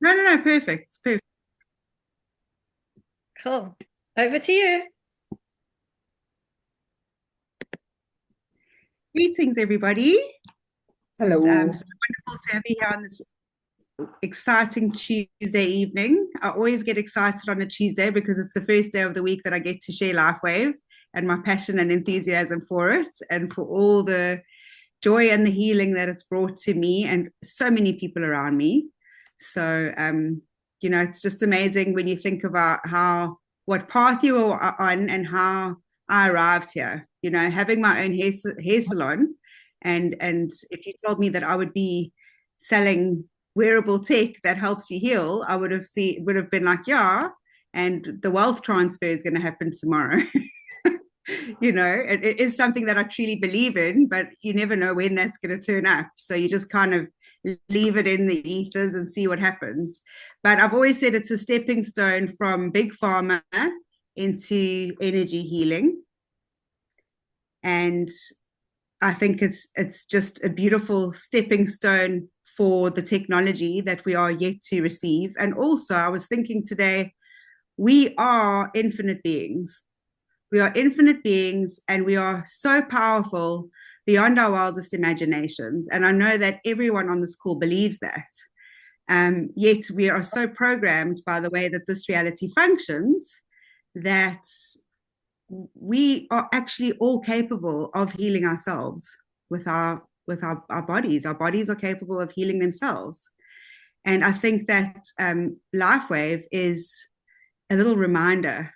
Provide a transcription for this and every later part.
No, perfect, perfect. Cool. Over to you. Greetings, everybody. Hello. So wonderful to have you here on this exciting Tuesday evening. I always get excited on a Tuesday because it's the first day of the week that I get to share Lifewave and my passion and enthusiasm for it and for all the joy and the healing that it's brought to me and so many people around me. So, it's just amazing when you think about what path you are on and how I arrived here. Having my own hair salon, and if you told me that I would be selling wearable tech that helps you heal, I would have been like, yeah, and the wealth transfer is going to happen tomorrow. It is something that I truly believe in, but you never know when that's going to turn up. So you just kind of leave it in the ethers and see what happens. But I've always said it's a stepping stone from big pharma into energy healing. And I think it's just a beautiful stepping stone for the technology that we are yet to receive. And also, I was thinking today, we are infinite beings. We are infinite beings and we are so powerful beyond our wildest imaginations. And I know that everyone on this call believes that. Yet we are so programmed by the way that this reality functions that we are actually all capable of healing ourselves with our bodies. Our bodies are capable of healing themselves. And I think that Lifewave is a little reminder.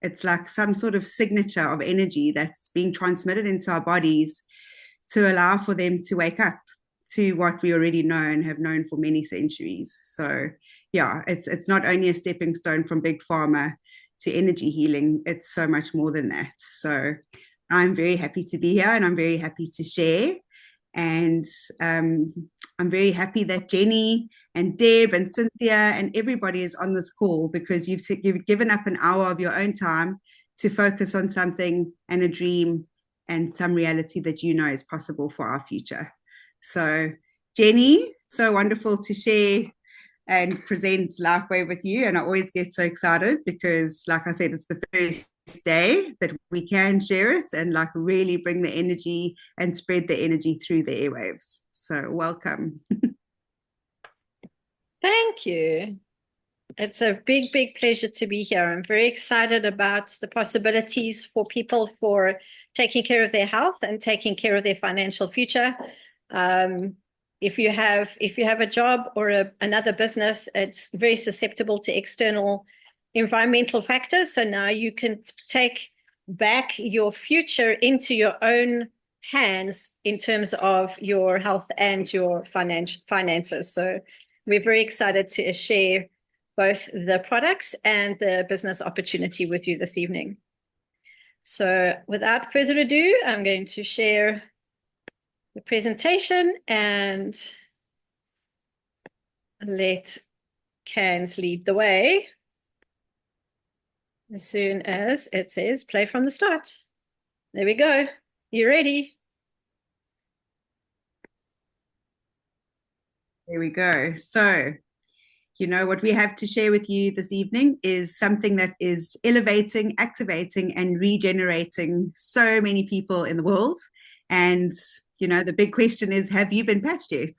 It's like some sort of signature of energy that's being transmitted into our bodies to allow for them to wake up to what we already know and have known for many centuries. So yeah, it's not only a stepping stone from big pharma to energy healing, it's so much more than that. So I'm very happy to be here and I'm very happy to share. And I'm very happy that Jenny and Deb and Cynthia and everybody is on this call because you've given up an hour of your own time to focus on something and a dream and some reality that you know is possible for our future. So, Jenny, so wonderful to share and present Lifeway with you. And I always get so excited because, like I said, it's the first day that we can share it and like really bring the energy and spread the energy through the airwaves. So welcome. Thank you. It's a big, big pleasure to be here. I'm very excited about the possibilities for people for taking care of their health and taking care of their financial future. If you have a job or another business, it's very susceptible to external environmental factors. So now you can take back your future into your own hands in terms of your health and your finances. So we're very excited to share both the products and the business opportunity with you this evening. So without further ado, I'm going to share the presentation and let Candice lead the way as soon as it says play from the start. There we go. You ready? There we go. So, what we have to share with you this evening is something that is elevating, activating, and regenerating so many people in the world. And, the big question is, have you been patched yet?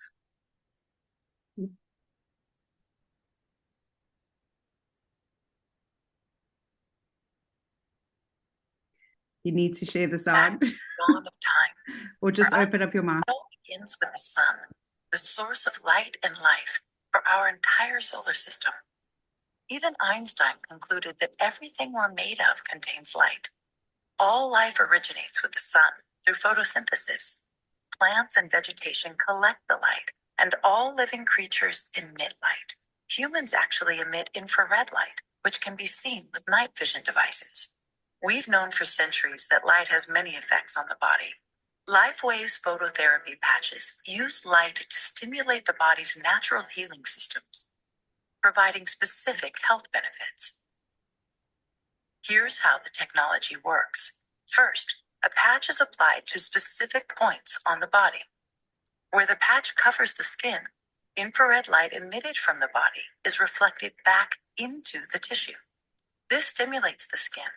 You need to share the sound. Dawn of time. Or just open up your mouth. It all begins with the sun, the source of light and life for our entire solar system. Even Einstein concluded that everything we're made of contains light. All life originates with the sun through photosynthesis. Plants and vegetation collect the light, and all living creatures emit light. Humans actually emit infrared light, which can be seen with night vision devices. We've known for centuries that light has many effects on the body. Lifewave's phototherapy patches use light to stimulate the body's natural healing systems, providing specific health benefits. Here's how the technology works. First, a patch is applied to specific points on the body. Where the patch covers the skin, Infrared light emitted from the body is reflected back into the tissue. This stimulates the skin,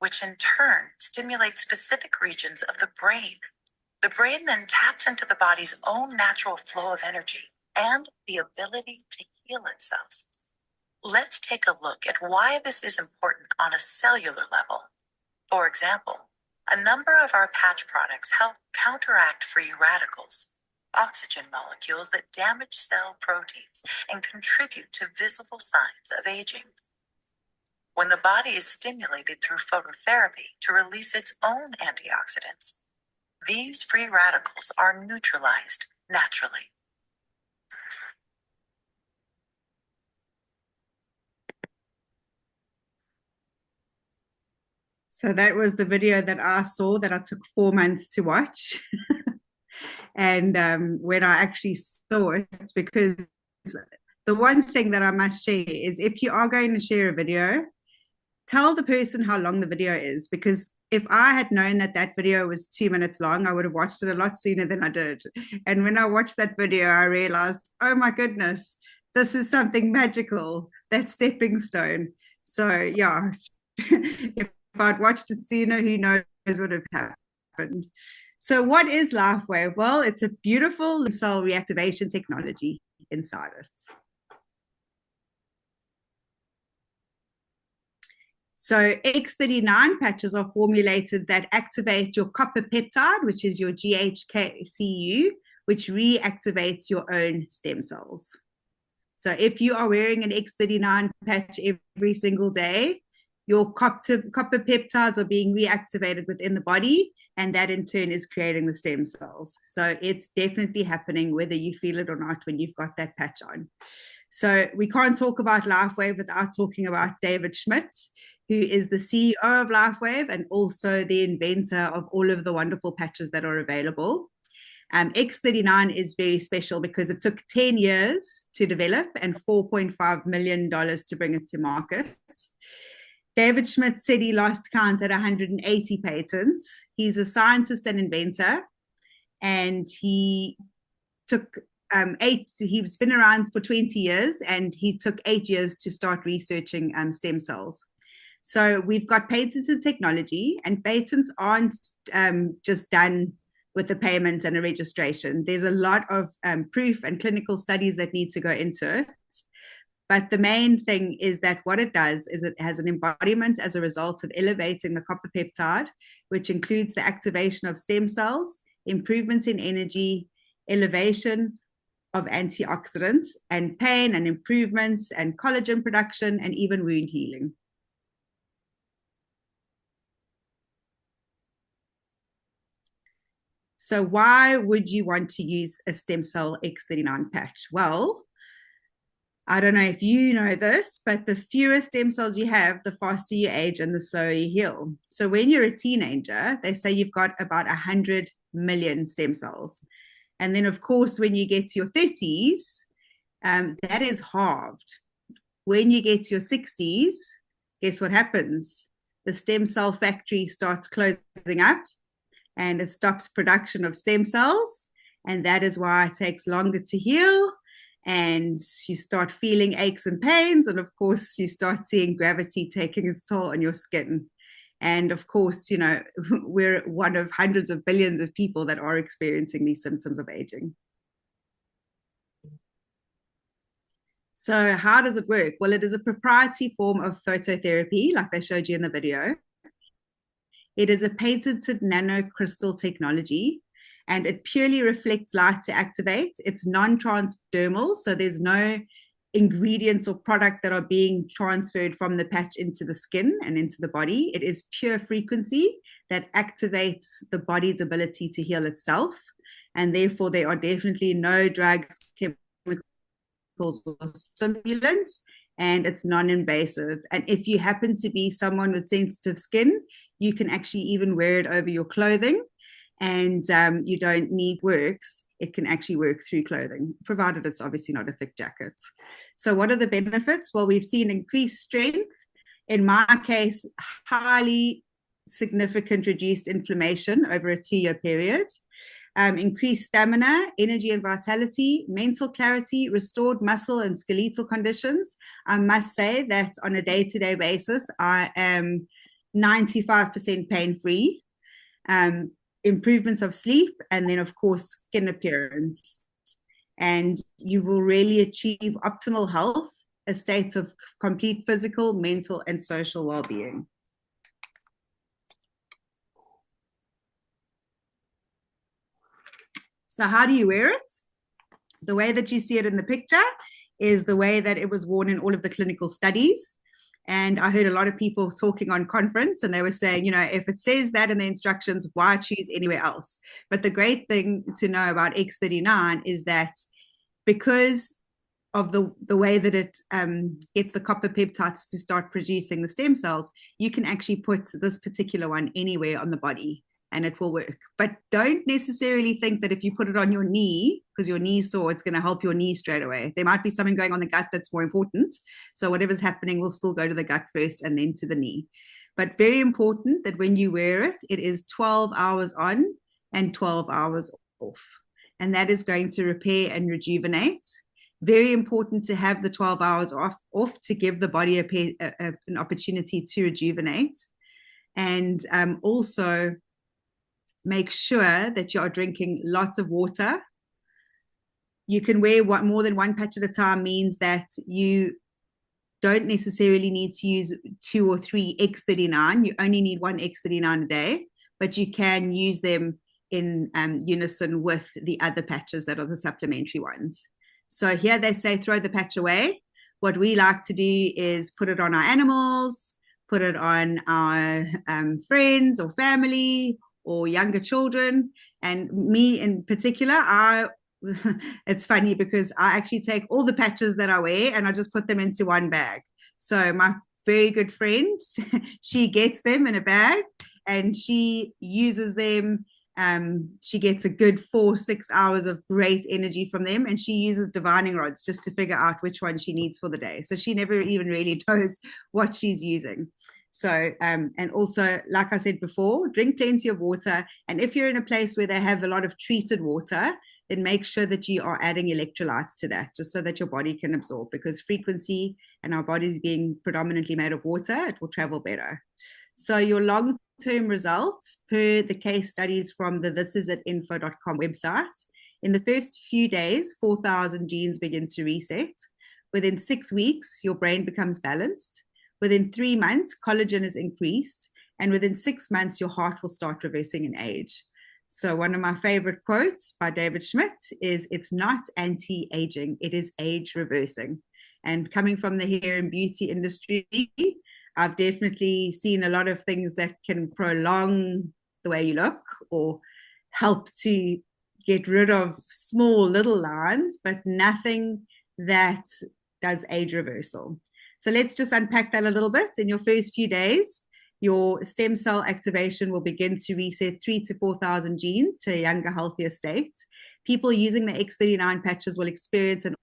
which in turn stimulates specific regions of the brain. The brain then taps into the body's own natural flow of energy and the ability to heal itself. Let's take a look at why this is important on a cellular level. For example, a number of our patch products help counteract free radicals, oxygen molecules that damage cell proteins and contribute to visible signs of aging. When the body is stimulated through phototherapy to release its own antioxidants, these free radicals are neutralized naturally. So that was the video that I saw that I took 4 months to watch. And when I actually saw it, it's because the one thing that I must share is if you are going to share a video, tell the person how long the video is, because if I had known that that video was 2 minutes long, I would have watched it a lot sooner than I did. And when I watched that video, I realized, oh my goodness, this is something magical, that stepping stone. So yeah, if I'd watched it sooner, who knows what would have happened. So what is Lifewave? Well, it's a beautiful cell reactivation technology inside it. So X39 patches are formulated that activate your copper peptide, which is your GHCU, which reactivates your own stem cells. So if you are wearing an X39 patch every single day, your copper peptides are being reactivated within the body, and that in turn is creating the stem cells. So it's definitely happening whether you feel it or not when you've got that patch on. So we can't talk about Lifewave without talking about David Schmidt, who is the CEO of Lifewave and also the inventor of all of the wonderful patches that are available. X39 is very special because it took 10 years to develop and $4.5 million to bring it to market. David Schmidt said he lost count at 180 patents. He's a scientist and inventor, and he took he's been around for 20 years, and he took 8 years to start researching stem cells. So we've got patented technology, and patents aren't just done with a payment and a registration. There's a lot of proof and clinical studies that need to go into it. But the main thing is that what it does is it has an embodiment as a result of elevating the copper peptide, which includes the activation of stem cells, improvements in energy, elevation of antioxidants, and pain and improvements and collagen production and even wound healing. So why would you want to use a stem cell X39 patch? Well, I don't know if you know this, but the fewer stem cells you have, the faster you age and the slower you heal. So when you're a teenager, they say you've got about 100 million stem cells. And then, of course, when you get to your 30s, that is halved. When you get to your 60s, guess what happens? The stem cell factory starts closing up and it stops production of stem cells. And that is why it takes longer to heal. And you start feeling aches and pains. And of course, you start seeing gravity taking its toll on your skin. And of course, you know, we're one of hundreds of billions of people that are experiencing these symptoms of aging. So how does it work? Well, it is a proprietary form of phototherapy, like they showed you in the video. It is a patented nanocrystal technology, and it purely reflects light to activate. It's non-transdermal, so there's no ingredients or product that are being transferred from the patch into the skin and into the body. It is pure frequency that activates the body's ability to heal itself, and therefore there are definitely no drugs, chemicals, or stimulants, and it's non-invasive. And if you happen to be someone with sensitive skin, you can actually even wear it over your clothing, and you don't need works. It can actually work through clothing, provided it's obviously not a thick jacket. So what are the benefits? Well, we've seen increased strength. In my case, highly significant reduced inflammation over a 2-year period. increased stamina, energy and vitality, mental clarity, restored muscle and skeletal conditions. I must say that on a day-to-day basis, I am 95% pain-free. Improvements of sleep, and then, of course, skin appearance. And you will really achieve optimal health, a state of complete physical, mental, and social well-being. So how do you wear it? The way that you see it in the picture is the way that it was worn in all of the clinical studies. And I heard a lot of people talking on conference, and they were saying, you know, if it says that in the instructions, why choose anywhere else? But the great thing to know about X39 is that because of the way that it gets the copper peptides to start producing the stem cells, you can actually put this particular one anywhere on the body and it will work. But don't necessarily think that if you put it on your knee, because your knee sore, it's going to help your knee straight away. There might be something going on the gut that's more important. So whatever's happening will still go to the gut first and then to the knee. But very important that when you wear it, it is 12 hours on and 12 hours off. And that is going to repair and rejuvenate. Very important to have the 12 hours off to give the body an opportunity to rejuvenate. And also make sure that you are drinking lots of water. You can wear more than one patch at a time, means that you don't necessarily need to use 2 or 3 X39. You only need 1 X39 a day, but you can use them in unison with the other patches that are the supplementary ones. So here they say throw the patch away. What we like to do is put it on our animals, put it on our friends or family or younger children. And me in particular, it's funny because I actually take all the patches that I wear and I just put them into one bag. So my very good friend, she gets them in a bag and she uses them. She gets a good 4-6 hours of great energy from them, and she uses divining rods just to figure out which one she needs for the day. So she never even really knows what she's using. So, and also, like I said before, drink plenty of water. And if you're in a place where they have a lot of treated water, then make sure that you are adding electrolytes to that, just so that your body can absorb, because frequency and our bodies being predominantly made of water, it will travel better. So your long-term results per the case studies from the thisisit.info.com website. In the first few days, 4,000 genes begin to reset. Within 6 weeks, your brain becomes balanced. Within 3 months, collagen is increased. And within 6 months, your heart will start reversing in age. So one of my favorite quotes by David Schmidt is, it's not anti-aging, it is age reversing. And coming from the hair and beauty industry, I've definitely seen a lot of things that can prolong the way you look or help to get rid of small little lines, but nothing that does age reversal. So let's just unpack that a little bit. In your first few days, your stem cell activation will begin to reset 3,000 to 4,000 genes to a younger, healthier state. People using the X39 patches will experience an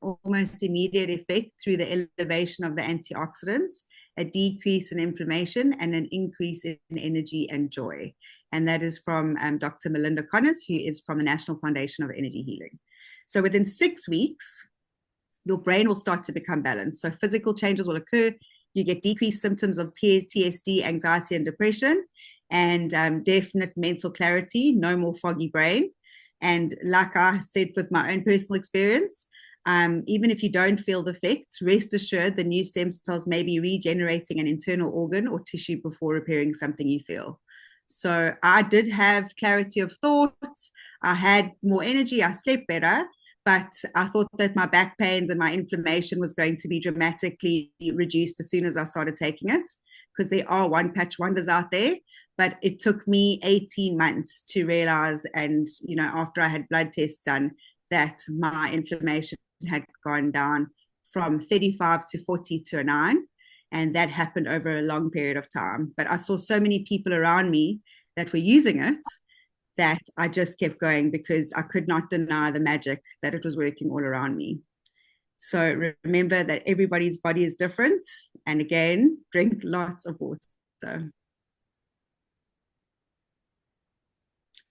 almost immediate effect through the elevation of the antioxidants, a decrease in inflammation, and an increase in energy and joy. And that is from Dr. Melinda Connors, who is from the National Foundation of Energy Healing. So within 6 weeks, your brain will start to become balanced. So physical changes will occur. You get decreased symptoms of PTSD, anxiety, and depression, and definite mental clarity, no more foggy brain. And like I said with my own personal experience, even if you don't feel the effects, rest assured the new stem cells may be regenerating an internal organ or tissue before repairing something you feel. So I did have clarity of thoughts. I had more energy. I slept better. But I thought that my back pains and my inflammation was going to be dramatically reduced as soon as I started taking it, because there are one-patch wonders out there. But it took me 18 months to realize, and after I had blood tests done, that my inflammation had gone down from 35 to 40 to a 9. And that happened over a long period of time. But I saw so many people around me that were using it that I just kept going, because I could not deny the magic that it was working all around me. So remember that everybody's body is different. And again, drink lots of water.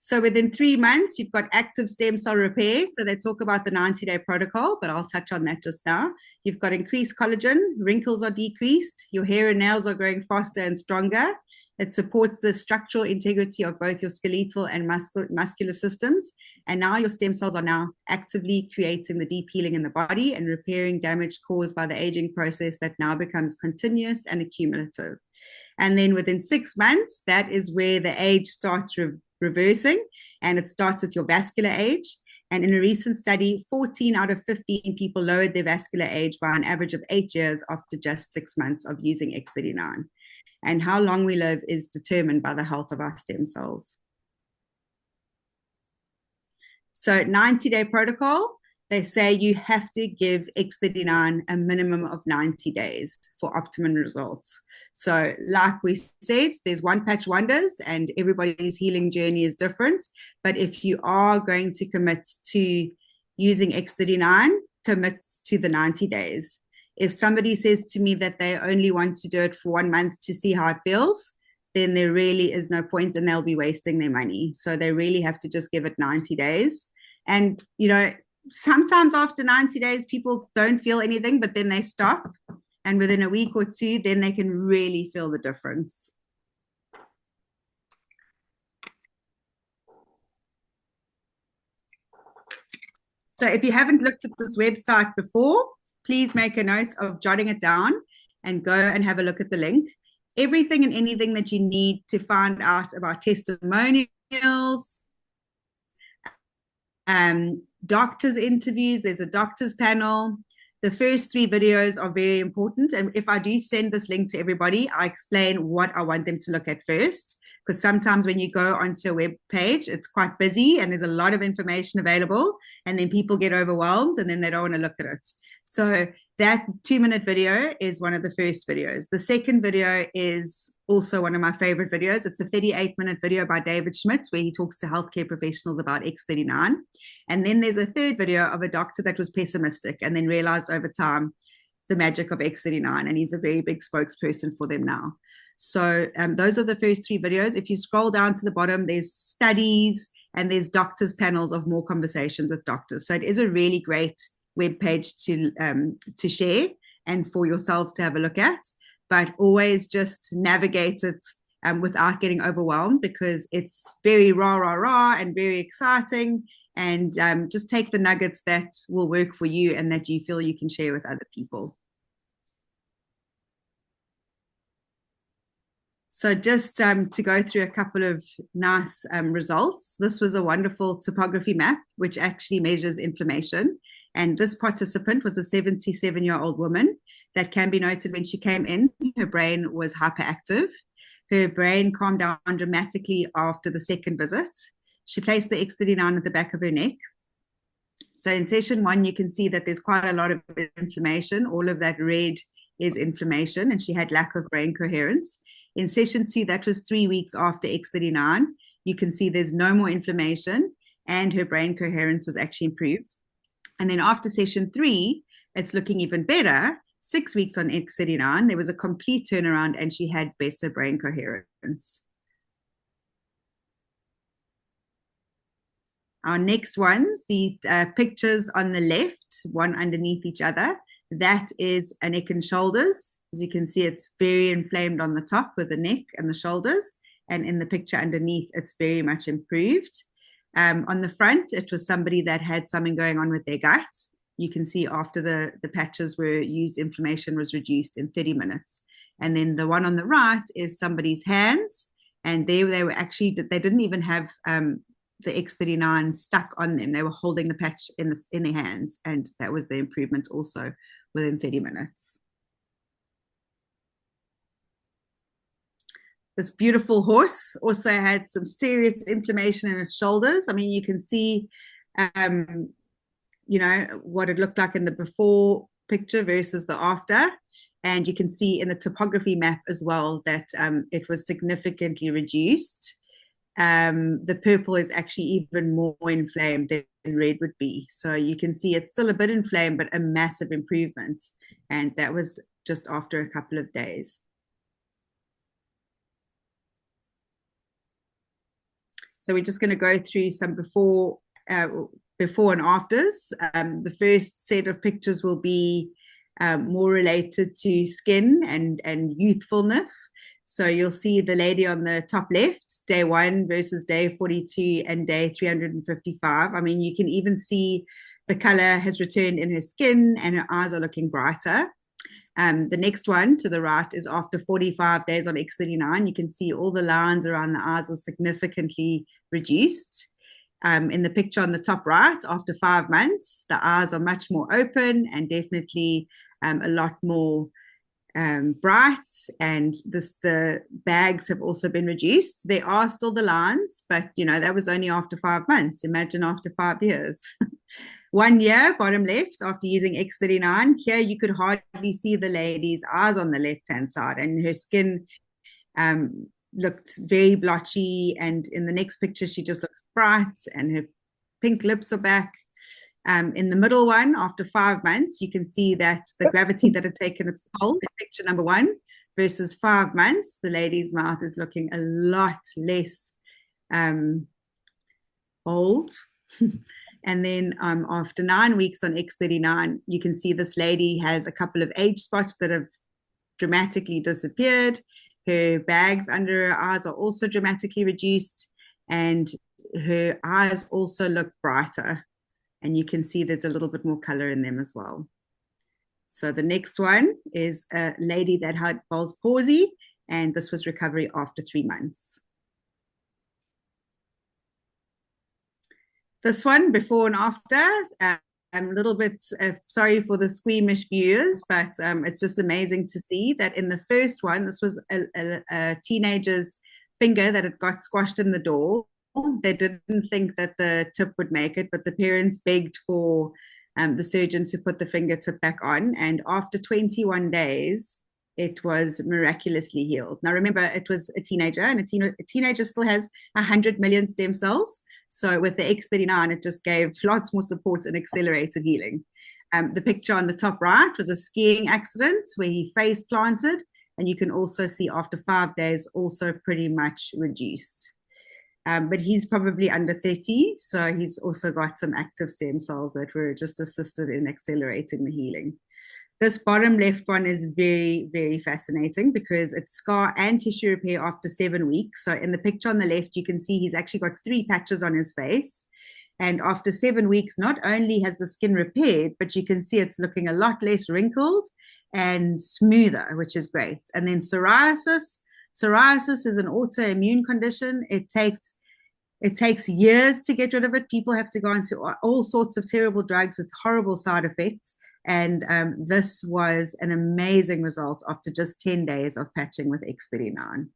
So within 3 months, you've got active stem cell repair. So they talk about the 90-day protocol, but I'll touch on that just now. You've got increased collagen, wrinkles are decreased, your hair and nails are growing faster and stronger. It supports the structural integrity of both your skeletal and muscular systems. And now your stem cells are now actively creating the deep healing in the body and repairing damage caused by the aging process that now becomes continuous and accumulative. And then within 6 months, that is where the age starts reversing, and it starts with your vascular age. And in a recent study, 14 out of 15 people lowered their vascular age by an average of 8 years after just 6 months of using X39. And how long we live is determined by the health of our stem cells. So 90-day protocol, they say you have to give X39 a minimum of 90 days for optimum results. So like we said, there's one patch wonders and everybody's healing journey is different. But if you are going to commit to using X39, commit to the 90 days. If somebody says to me that they only want to do it for 1 month to see how it feels, then there really is no point and they'll be wasting their money. So they really have to just give it 90 days. And, you know, sometimes after 90 days, people don't feel anything, but then they stop. And within a week or two, then they can really feel the difference. So if you haven't looked at this website before, please make a note of jotting it down and go and have a look at the link. Everything and anything that you need to find out about testimonials, doctors' interviews, there's a doctor's panel. The first 3 videos are very important. And if I do send this link to everybody, I explain what I want them to look at first. Because sometimes when you go onto a web page, it's quite busy and there's a lot of information available. And then people get overwhelmed and then they don't want to look at it. So that 2-minute video is one of the first videos. The second video is also one of my favorite videos. It's a 38-minute video by David Schmidt where he talks to healthcare professionals about X39. And then there's a third video of a doctor that was pessimistic and then realized over time the magic of X39, and he's a very big spokesperson for them now. So those are the first 3 videos. If you scroll down to the bottom, there's studies and there's doctors' panels of more conversations with doctors. So it is a really great web page to share and for yourselves to have a look at, but always just navigate it without getting overwhelmed, because it's very rah and very exciting, and just take the nuggets that will work for you and that you feel you can share with other people. So just to go through a couple of nice results. This was a wonderful topography map, which actually measures inflammation. And this participant was a 77-year-old woman that can be noted when she came in, her brain was hyperactive. Her brain calmed down dramatically after the second visit. She placed the X39 at the back of her neck. So in session 1, you can see that there's quite a lot of inflammation. All of that red is inflammation, and she had lack of brain coherence. In session 2, that was 3 weeks after X39, you can see there's no more inflammation and her brain coherence was actually improved. And then after session 3, it's looking even better. 6 weeks on X39, there was a complete turnaround and she had better brain coherence. Our next ones, the pictures on the left, one underneath each other, that is a neck and shoulders. As you can see, it's very inflamed on the top with the neck and the shoulders. And in the picture underneath, it's very much improved. On the front, it was somebody that had something going on with their gut. You can see after the patches were used, inflammation was reduced in 30 minutes. And then the one on the right is somebody's hands. And they were actually, they didn't even have the X39 stuck on them. They were holding the patch in their hands. And that was the improvement also within 30 minutes. This beautiful horse also had some serious inflammation in its shoulders. I mean, you can see, you know, what it looked like in the before picture versus the after. And you can see in the topography map as well that it was significantly reduced. The purple is actually even more inflamed than red would be. So you can see it's still a bit inflamed, but a massive improvement. And that was just after a couple of days. So we're just going to go through some before and afters. The first set of pictures will be more related to skin and youthfulness. So you'll see the lady on the top left, day 1 versus day 42 and day 355. I mean, you can even see the color has returned in her skin and her eyes are looking brighter. The next one to the right is after 45 days on X39. You can see all the lines around the eyes are significantly reduced. In the picture on the top right, after 5 months, the eyes are much more open and definitely a lot more bright, and the bags have also been reduced. There are still the lines, but that was only after 5 months. Imagine after 5 years. 1 year, bottom left, after using X39. Here you could hardly see the lady's eyes on the left-hand side, and her skin looked very blotchy. And in the next picture, she just looks bright, and her pink lips are back. In the middle one, after 5 months, you can see that the gravity that had taken its toll in picture number 1 versus 5 months, the lady's mouth is looking a lot less old. And then after 9 weeks on X39, you can see this lady has a couple of age spots that have dramatically disappeared. Her bags under her eyes are also dramatically reduced, and her eyes also look brighter. And you can see there's a little bit more color in them as well. So the next one is a lady that had Bell's palsy, and this was recovery after 3 months. This one, before and after, I'm a little bit sorry for the squeamish viewers, but it's just amazing to see that in the first one, this was a teenager's finger that had got squashed in the door. They didn't think that the tip would make it, but the parents begged for the surgeon to put the fingertip back on. And after 21 days, it was miraculously healed. Now, remember, it was a teenager, and a teenager still has 100 million stem cells. So with the X39, it just gave lots more support and accelerated healing. The picture on the top right was a skiing accident where he face planted, and you can also see after 5 days also pretty much reduced. But he's probably under 30, so he's also got some active stem cells that were just assisted in accelerating the healing. This bottom left one is very, very fascinating because it's scar and tissue repair after 7 weeks. So in the picture on the left, you can see he's actually got 3 patches on his face. And after 7 weeks, not only has the skin repaired, but you can see it's looking a lot less wrinkled and smoother, which is great. And then psoriasis. Psoriasis is an autoimmune condition. It takes years to get rid of it. People have to go into all sorts of terrible drugs with horrible side effects. And this was an amazing result after just 10 days of patching with X39.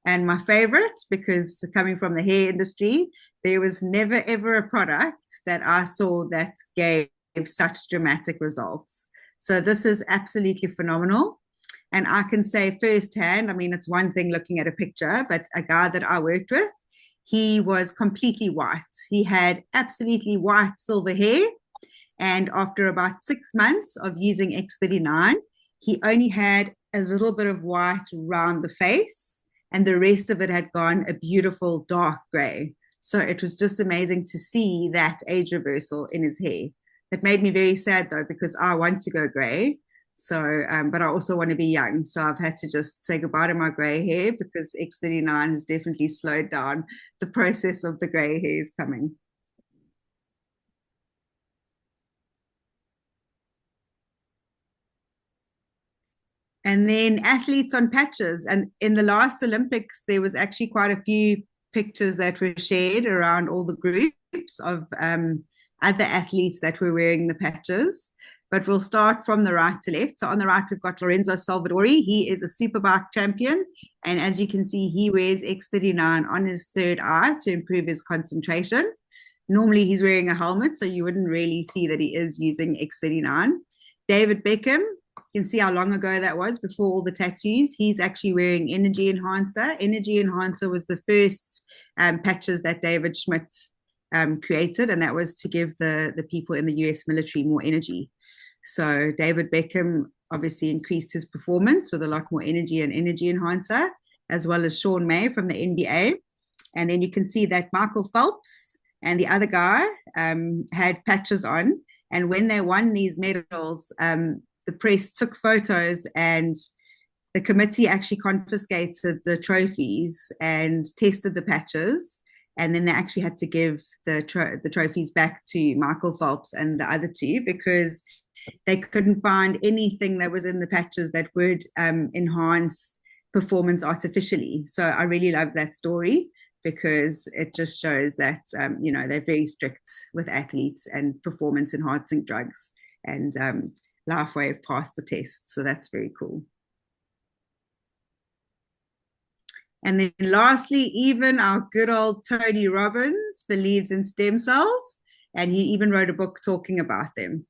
And my favorite, because coming from the hair industry, there was never ever a product that I saw that gave such dramatic results. So this is absolutely phenomenal. And I can say firsthand, I mean, it's one thing looking at a picture, but a guy that I worked with, he was completely white. He had absolutely white silver hair. And after about 6 months of using X39, he only had a little bit of white around the face, and the rest of it had gone a beautiful dark gray. So it was just amazing to see that age reversal in his hair. It made me very sad though, because I want to go gray. So, but I also want to be young. So I've had to just say goodbye to my gray hair because X39 has definitely slowed down the process of the gray hairs coming. And then athletes on patches. And in the last Olympics, there was actually quite a few pictures that were shared around all the groups of other athletes that were wearing the patches. But we'll start from the right to left. So on the right, we've got Lorenzo Salvadori. He is a superbike champion. And as you can see, he wears X39 on his third eye to improve his concentration. Normally, he's wearing a helmet, so you wouldn't really see that he is using X39. David Beckham, you can see how long ago that was before all the tattoos. He's actually wearing Energy Enhancer. Energy Enhancer was the first patches that David Schmidt created, and that was to give the people in the US military more energy. So David Beckham obviously increased his performance with a lot more energy and energy enhancer, as well as Sean May from the NBA. And then you can see that Michael Phelps and the other guy had patches on. And when they won these medals, the press took photos, and the committee actually confiscated the trophies and tested the patches. And then they actually had to give the trophies back to Michael Phelps and the other two, because they couldn't find anything that was in the patches that would enhance performance artificially. So I really love that story, because it just shows that, they're very strict with athletes and performance enhancing drugs. And Lifewave passed the test. So that's very cool. And then lastly, even our good old Tony Robbins believes in stem cells, and he even wrote a book talking about them.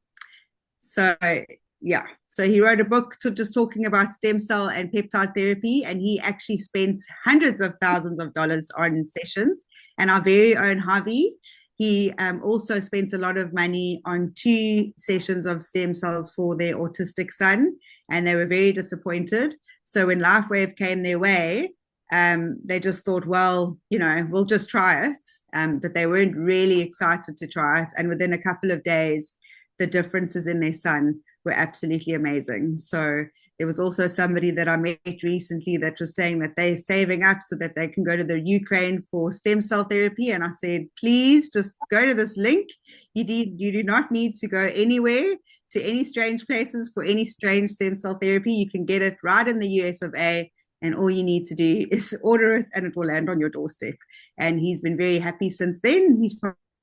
So he wrote a book just talking about stem cell and peptide therapy, and he actually spent hundreds of thousands of dollars on sessions. And our very own Javi, he also spent a lot of money on 2 sessions of stem cells for their autistic son, and they were very disappointed. So when Lifewave came their way, they just thought, well, we'll just try it. But they weren't really excited to try it. And within a couple of days, the differences in their son were absolutely amazing. So there was also somebody that I met recently that was saying that they're saving up so that they can go to the Ukraine for stem cell therapy. And I said, please just go to this link. You do not need to go anywhere to any strange places for any strange stem cell therapy. You can get it right in the US of A. And all you need to do is order it, and it will land on your doorstep. And he's been very happy since then. He's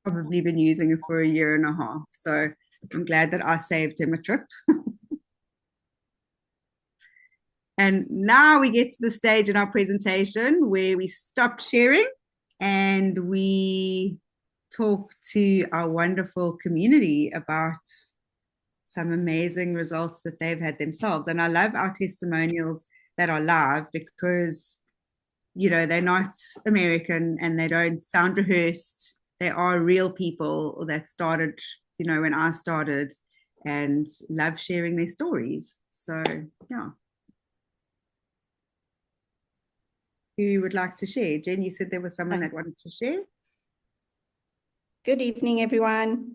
probably been using it for 1.5 years. So I'm glad that I saved him a trip. And now we get to the stage in our presentation where we stop sharing and we talk to our wonderful community about some amazing results that they've had themselves. And I love our testimonials that are live, because they're not American and they don't sound rehearsed. They are real people that started when I started, and love sharing their stories. So who would like to share? Jen, you said there was someone that wanted to share. Good evening, everyone.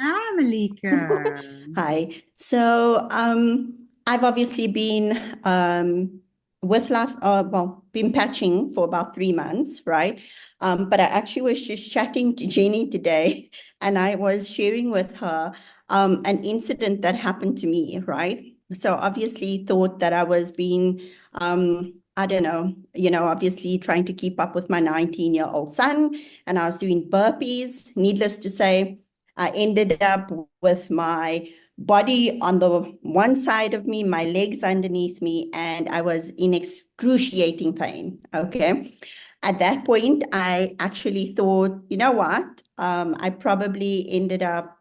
Hi, Malika. Hi. So I've obviously been been patching for about 3 months, right? But I actually was just chatting to Jenny today, and I was sharing with her an incident that happened to me, right? So obviously thought that I was being, I don't know, obviously trying to keep up with my 19-year-old son, and I was doing burpees. Needless to say, I ended up with my body on the one side of me, my legs underneath me, and I was in excruciating pain, okay? At that point, I actually thought, you know what? I probably ended up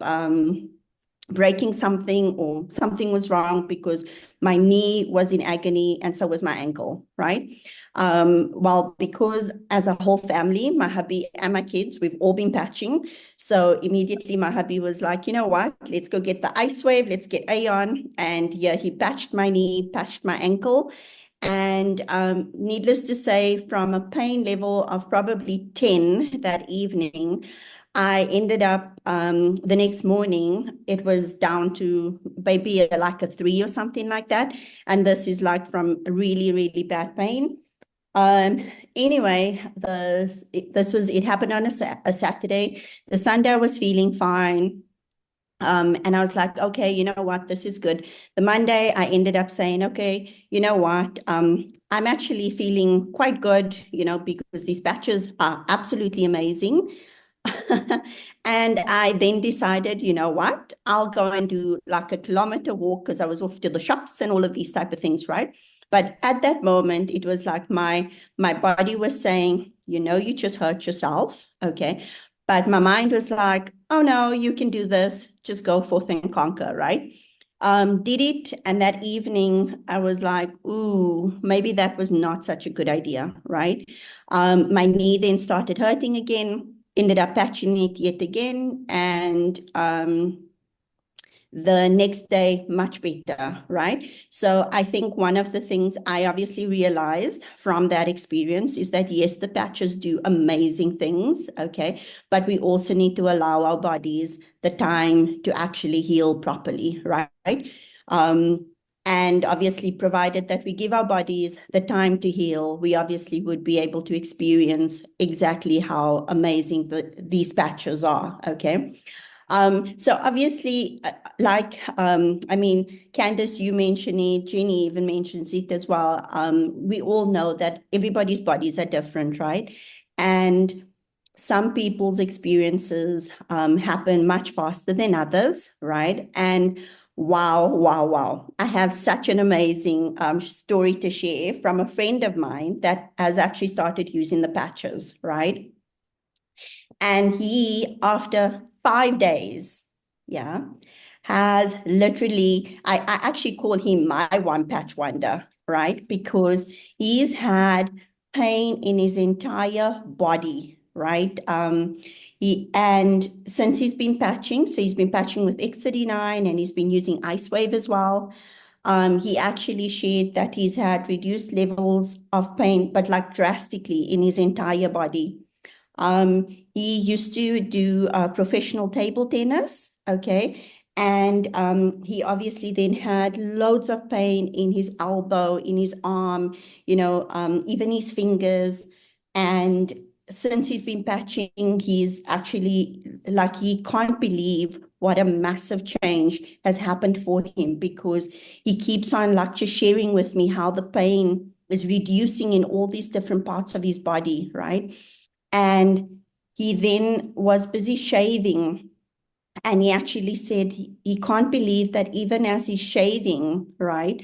breaking something, or something was wrong, because my knee was in agony and so was my ankle, right? Well, because as a whole family, my hubby and my kids, we've all been patching. So immediately my hubby was like, you know what, let's go get the Icewave, let's get on. And yeah, he patched my knee, patched my ankle. And needless to say, from a pain level of probably 10 that evening, I ended up the next morning, it was down to maybe like a 3 or something like that. And this is like from really, really bad pain. Anyway, it happened on a Saturday. The Sunday I was feeling fine. And I was like, okay, you know what, this is good. The Monday I ended up saying, okay, you know what, I'm actually feeling quite good, because these patches are absolutely amazing. And I then decided, you know what, I'll go and do like a kilometer walk, because I was off to the shops and all of these type of things, right? But at that moment, it was like my body was saying, you just hurt yourself, okay? But my mind was like, oh no, you can do this, just go forth and conquer, right? Did it, and that evening I was like, ooh, maybe that was not such a good idea, right? My knee then started hurting again, ended up patching it yet again, and the next day much better, right? So I think one of the things I obviously realized from that experience is that, yes, the patches do amazing things, okay? But we also need to allow our bodies the time to actually heal properly, right? And obviously, provided that we give our bodies the time to heal, we obviously would be able to experience exactly how amazing these patches are, okay? So obviously, I mean, Candice, you mentioned it, Jenny even mentions it as well. We all know that everybody's bodies are different, right? And some people's experiences happen much faster than others, right? And wow. I have such an amazing story to share from a friend of mine that has actually started using the patches, right? And he, after 5 days, yeah, has literally, I actually call him my one patch wonder, right? Because he's had pain in his entire body, right? And since he's been patching, so he's been patching with X39 and he's been using Icewave as well. He actually shared that he's had reduced levels of pain, but like drastically in his entire body. He used to do professional table tennis, okay? And he obviously then had loads of pain in his elbow, in his arm, even his fingers. And since he's been patching, he's actually like, he can't believe what a massive change has happened for him, because he keeps on like just sharing with me how the pain is reducing in all these different parts of his body, right? And he then was busy shaving, and he actually said he can't believe that even as he's shaving, right,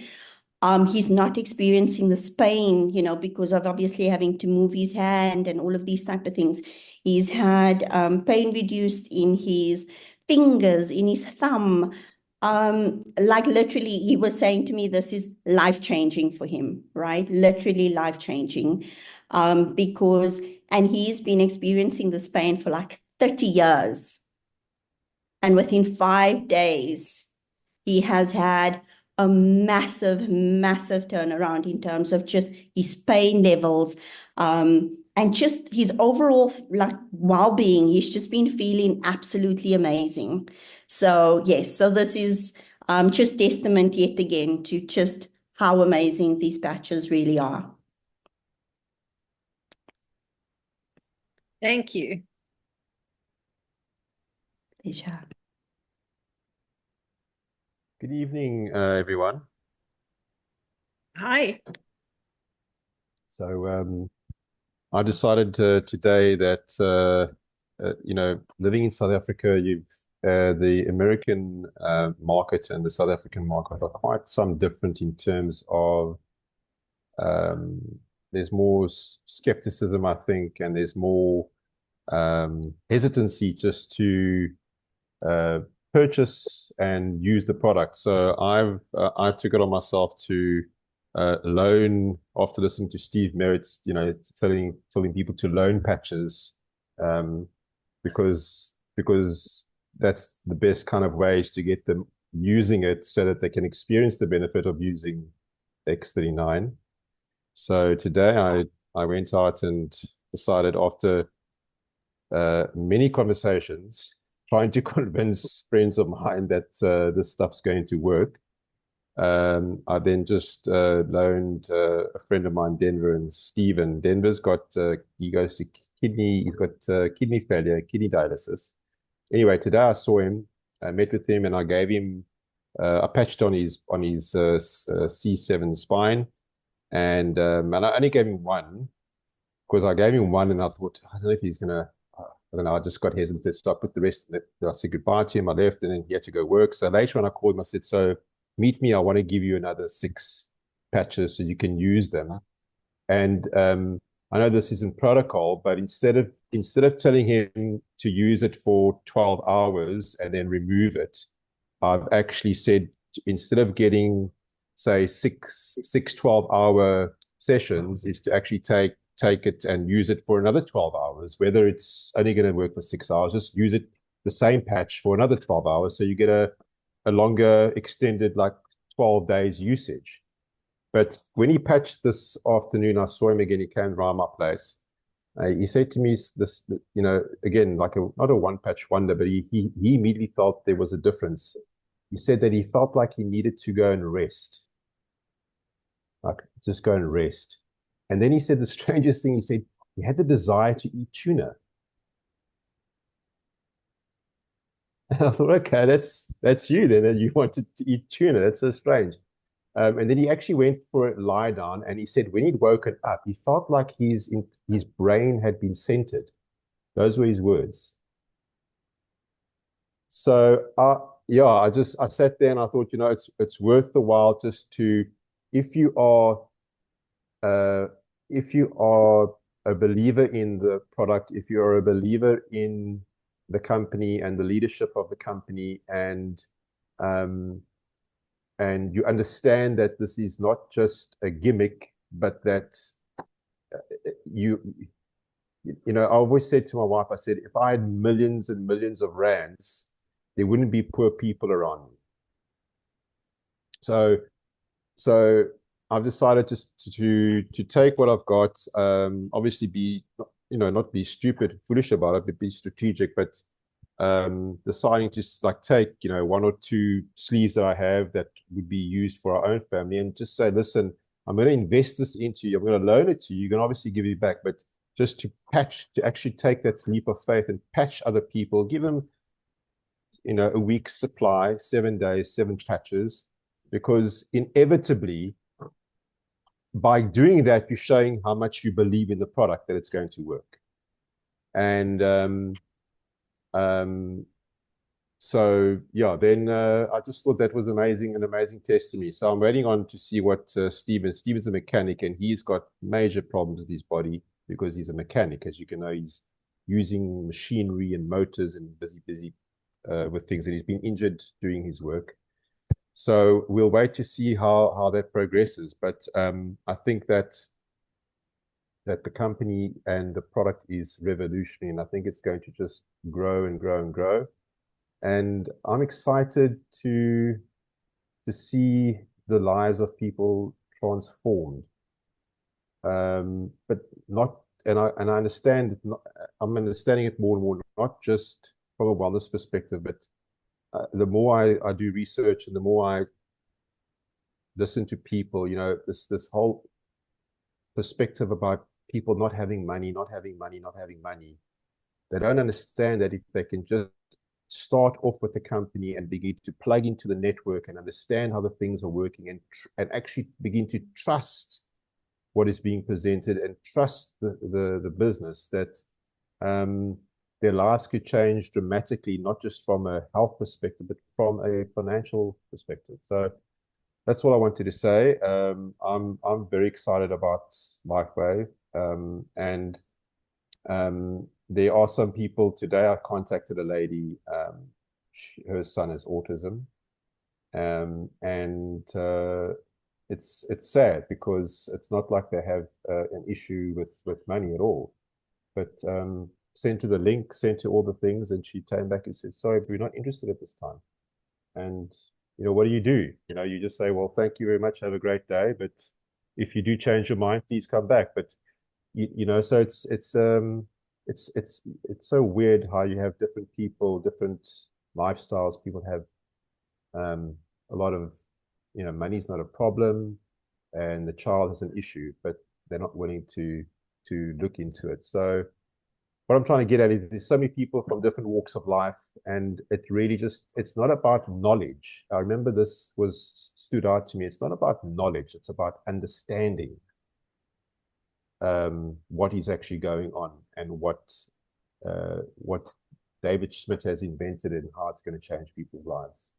he's not experiencing this pain, because of obviously having to move his hand and all of these type of things. He's had pain reduced in his fingers, in his thumb. Like literally, he was saying to me, this is life-changing for him, right? Literally life-changing, and he's been experiencing this pain for like 30 years. And within 5 days, he has had a massive turnaround in terms of just his pain levels, and just his overall like well-being. He's just been feeling absolutely amazing. So yes, so this is just testament yet again to just how amazing these patches really are. Thank you. Pleasure. Good evening, everyone. Hi. So I decided today that living in South Africa, the American market and the South African market are quite some different in terms of there's more skepticism, I think, and there's more hesitancy just to purchase and use the product. So I took it on myself to loan, after listening to Steve Merritt's, telling people to loan patches, because that's the best kind of ways to get them using it so that they can experience the benefit of using X39. So today I went out and decided, after many conversations, trying to convince friends of mine that this stuff's going to work. I then just loaned a friend of mine, Denver, and Stephen. Denver's got, he's got kidney failure, kidney dialysis. Anyway, today I saw him, I met with him, and I gave him, I patched on his C7 spine, and I only gave him one, because I gave him one and I thought, I don't know if he's going to, I don't know, I just got hesitant, so I put the rest in it. I said goodbye to him, I left, and then he had to go work. So later on I called him, I said, so meet me, I want to give you another 6 patches so you can use them. And I know this isn't protocol, but instead of telling him to use it for 12 hours and then remove it, I've actually said, instead of getting, say, 6 12-hour sessions, is to actually take it and use it for another 12 hours, whether it's only going to work for 6 hours, just use it, the same patch, for another 12 hours. So you get a a longer extended, like 12 days usage. But when he patched this afternoon, I saw him again. He came around my place. He said to me this, you know, again, like not a one patch wonder, but he immediately felt there was a difference. He said that he felt like he needed to go and rest, like just go and rest. And then he said the strangest thing. He said he had the desire to eat tuna. And I thought, okay, that's you then, and you wanted to eat tuna. That's so strange. And then he actually went for a lie down, and he said when he'd woken up, he felt like his brain had been centered. Those were his words. So yeah, I sat there and I thought, you know, it's worth the while just to, if you are a believer in the product, if you are a believer in the company and the leadership of the company, and you understand that this is not just a gimmick, but that you know, I always said to my wife, I said, if I had millions and millions of rands, there wouldn't be poor people around me. So I've decided just to take what I've got, obviously be, you know, not be stupid, foolish about it, but be strategic, but deciding to like take, you know, 1 or 2 sleeves that I have that would be used for our own family, and just say, listen, I'm going to invest this into you. I'm going to loan it to you. You can obviously give it back, but just to actually take that leap of faith and patch other people, give them, you know, a week's supply, 7 days, 7 patches, because inevitably, by doing that, you're showing how much you believe in the product, that it's going to work. And so yeah, then I just thought that was amazing, an amazing test to me. So I'm waiting on to see what Steven's a mechanic, and he's got major problems with his body because he's a mechanic. As you can know, he's using machinery and motors and busy with things, and he's been injured doing his work. So we'll wait to see how that progresses. But I think that the company and the product is revolutionary, and I think it's going to just grow and grow and grow. And I'm excited to see the lives of people transformed. But not, and I understand it, I'm understanding it more and more, not just from a wellness perspective, but the more I do research and the more I listen to people, you know, this whole perspective about people not having money. They don't understand that if they can just start off with the company and begin to plug into the network and understand how the things are working, and actually begin to trust what is being presented and trust the business, that their lives could change dramatically, not just from a health perspective, but from a financial perspective. So that's what I wanted to say. I'm very excited about Lifewave, and there are some people today. I contacted a lady. Her son has autism, and it's sad because it's not like they have an issue with money at all. But sent her the link, sent her all the things, and she came back and said, "Sorry, we're not interested at this time." And you know, what do? You know, you just say, "Well, thank you very much. Have a great day. But if you do change your mind, please come back." But you know, so it's so weird how you have different people, different lifestyles. People have a lot of, you know, money's not a problem, and the child has an issue, but they're not willing to look into it. So what I'm trying to get at is there's so many people from different walks of life, and it really it's not about knowledge. I remember this stood out to me. It's not about knowledge. It's about understanding what is actually going on, and what David Schmidt has invented and how it's going to change people's lives.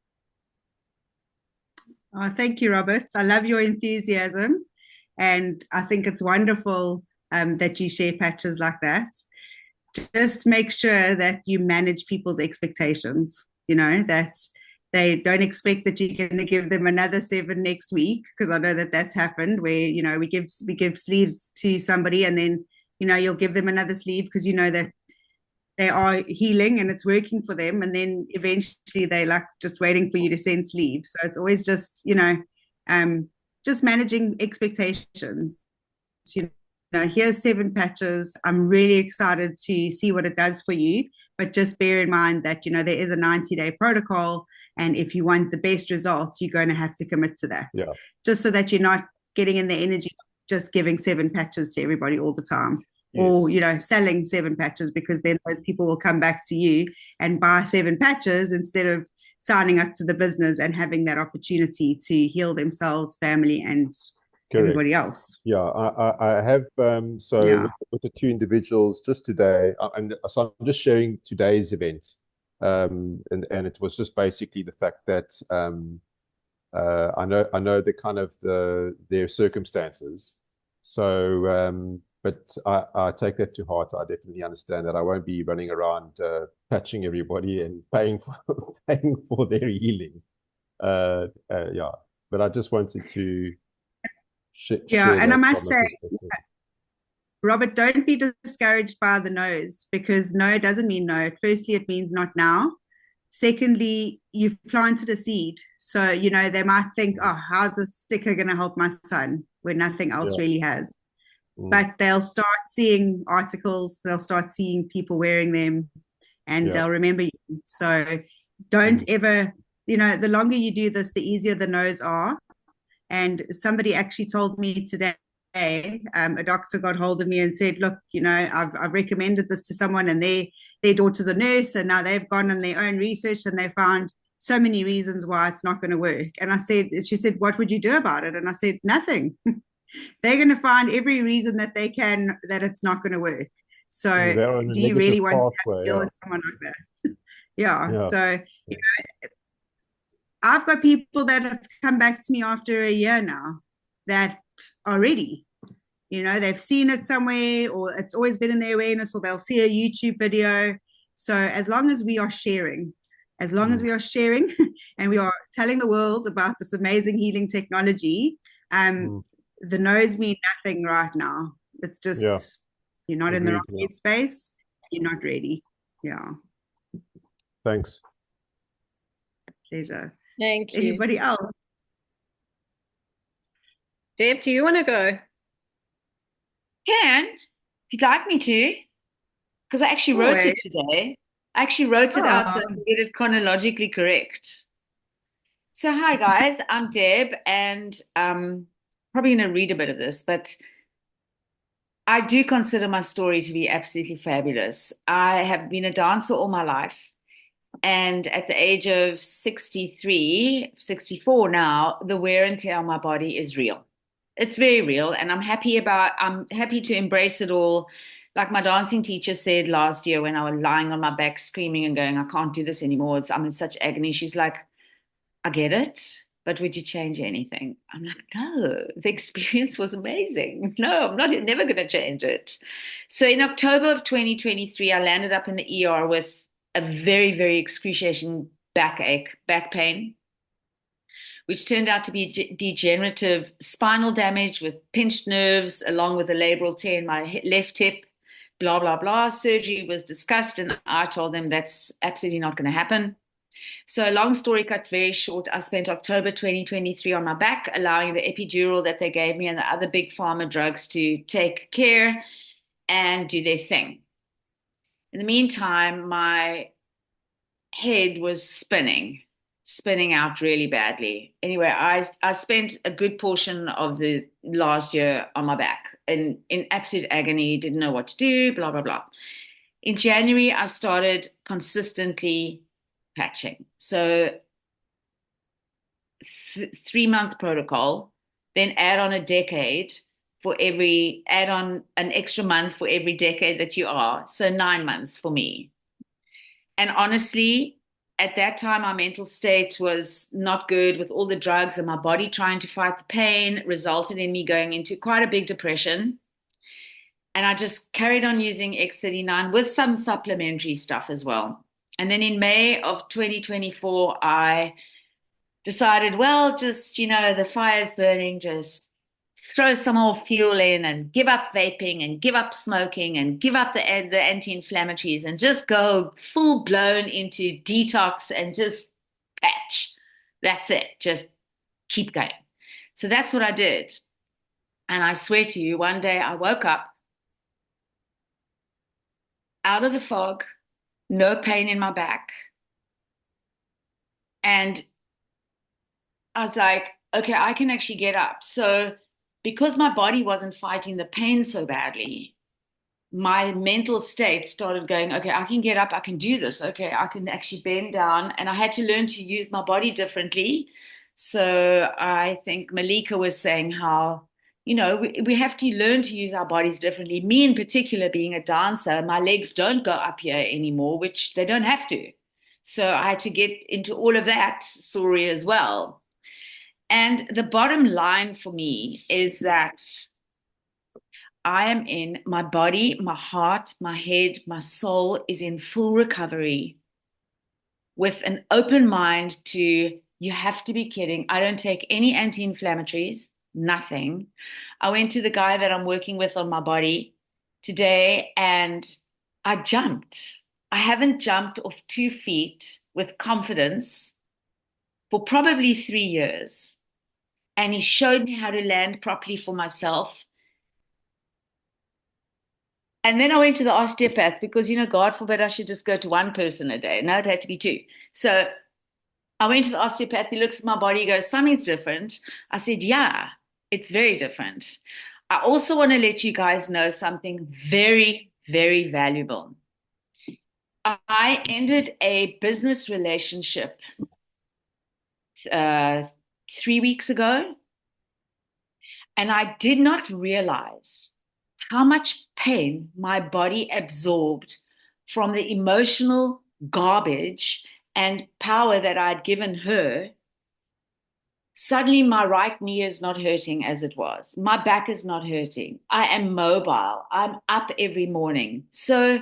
Oh, thank you, Robert. I love your enthusiasm, and I think it's wonderful that you share patches like that. Just make sure that you manage people's expectations, you know, that they don't expect that you're going to give them another 7 next week, because I know that that's happened where, you know, we give sleeves to somebody and then, you know, you'll give them another sleeve because you know that they are healing and it's working for them, and then eventually they're like just waiting for you to send sleeves. So it's always just, just managing expectations. You here's 7 patches. I'm really excited to see what it does for you, but just bear in mind that there is a 90-day protocol, and if you want the best results, you're going to have to commit to that. Yeah. Just so that you're not getting in the energy of just giving 7 patches to everybody all the time. Yes. Or selling 7 patches, because then those people will come back to you and buy 7 patches instead of signing up to the business and having that opportunity to heal themselves, family, and everybody else. Yeah, I have with the 2 individuals just today, and so I'm just sharing today's event, and it was just basically the fact that I know the kind of their circumstances, so but I take that to heart. I definitely understand that I won't be running around patching everybody and paying for their healing. Yeah, but I just wanted to. And I must say, Robert, don't be discouraged by the no's, because no doesn't mean no. Firstly, it means not now. Secondly, you've planted a seed. So, they might think, oh, how's this sticker going to help my son, where nothing else really has. But they'll start seeing articles, they'll start seeing people wearing them, and they'll remember you. So don't ever, the longer you do this, the easier the no's are. And somebody actually told me today, a doctor got hold of me and said, look, I've recommended this to someone, and their daughter's a nurse, and now they've gone on their own research and they found so many reasons why it's not going to work. And she said, what would you do about it? And I said, nothing. They're going to find every reason that they can that it's not going to work. So do you really want to deal with someone like that? So I've got people that have come back to me after a year now that are ready. They've seen it somewhere, or it's always been in their awareness, or they'll see a YouTube video. So as long as we are sharing, and we are telling the world about this amazing healing technology, the no's mean nothing right now. It's just you're not in the right headspace. You're not ready. Yeah. Thanks. Pleasure. Thank you. Anybody else? Deb, do you want to go? Can, if you'd like me to, because I actually wrote it today. I actually wrote it out so I can get it chronologically correct. So hi guys, I'm Deb, and probably going to read a bit of this, but I do consider my story to be absolutely fabulous. I have been a dancer all my life, and at the age of 63, 64 now, the wear and tear on my body is real. It's very real, and I'm happy to embrace it all. Like my dancing teacher said last year when I was lying on my back screaming and going, I can't do this anymore. I'm in such agony. She's like, I get it, but would you change anything? I'm like, no, the experience was amazing. No, I'm never going to change it. So in October of 2023, I landed up in the ER with a very, very excruciating back pain, which turned out to be degenerative spinal damage with pinched nerves, along with a labral tear in my left hip, blah, blah, blah. Surgery was discussed, and I told them that's absolutely not going to happen. So long story cut very short, I spent October 2023 on my back, allowing the epidural that they gave me and the other big pharma drugs to take care and do their thing. In the meantime, my head was spinning out really badly. Anyway, I spent a good portion of the last year on my back in absolute agony, didn't know what to do, blah, blah, blah. In January, I started consistently patching. So 3-month protocol, then add on an extra month for every decade that you are. So 9 months for me. And honestly, at that time, my mental state was not good with all the drugs, and my body trying to fight the pain resulted in me going into quite a big depression. And I just carried on using X39 with some supplementary stuff as well. And then in May of 2024, I decided, well, just, the fire's burning, just throw some more fuel in and give up vaping and give up smoking and give up the anti-inflammatories and just go full blown into detox and just patch. That's it. Just keep going. So that's what I did. And I swear to you, one day I woke up out of the fog, no pain in my back. And I was like, okay, I can actually get up. So because my body wasn't fighting the pain so badly, my mental state started going, okay, I can get up, I can do this. Okay, I can actually bend down. And I had to learn to use my body differently. So I think Malika was saying how, you know, we have to learn to use our bodies differently. Me in particular, being a dancer, my legs don't go up here anymore, which they don't have to. So I had to get into all of that story as well. And the bottom line for me is that I am in my body, my heart, my head, my soul is in full recovery with an open mind to, you have to be kidding. I don't take any anti-inflammatories, nothing. I went to the guy that I'm working with on my body today and I jumped. I haven't jumped off 2 feet with confidence for probably 3 years. And he showed me how to land properly for myself. And then I went to the osteopath because, you know, God forbid I should just go to one person a day. No, it had to be 2. So I went to the osteopath. He looks at my body, he goes, something's different. I said, yeah, it's very different. I also want to let you guys know something very, very valuable. I ended a business relationship 3 weeks ago, and I did not realize how much pain my body absorbed from the emotional garbage and power that I'd given her. Suddenly my right knee is not hurting as it was. My back is not hurting. I am mobile. I'm up every morning. So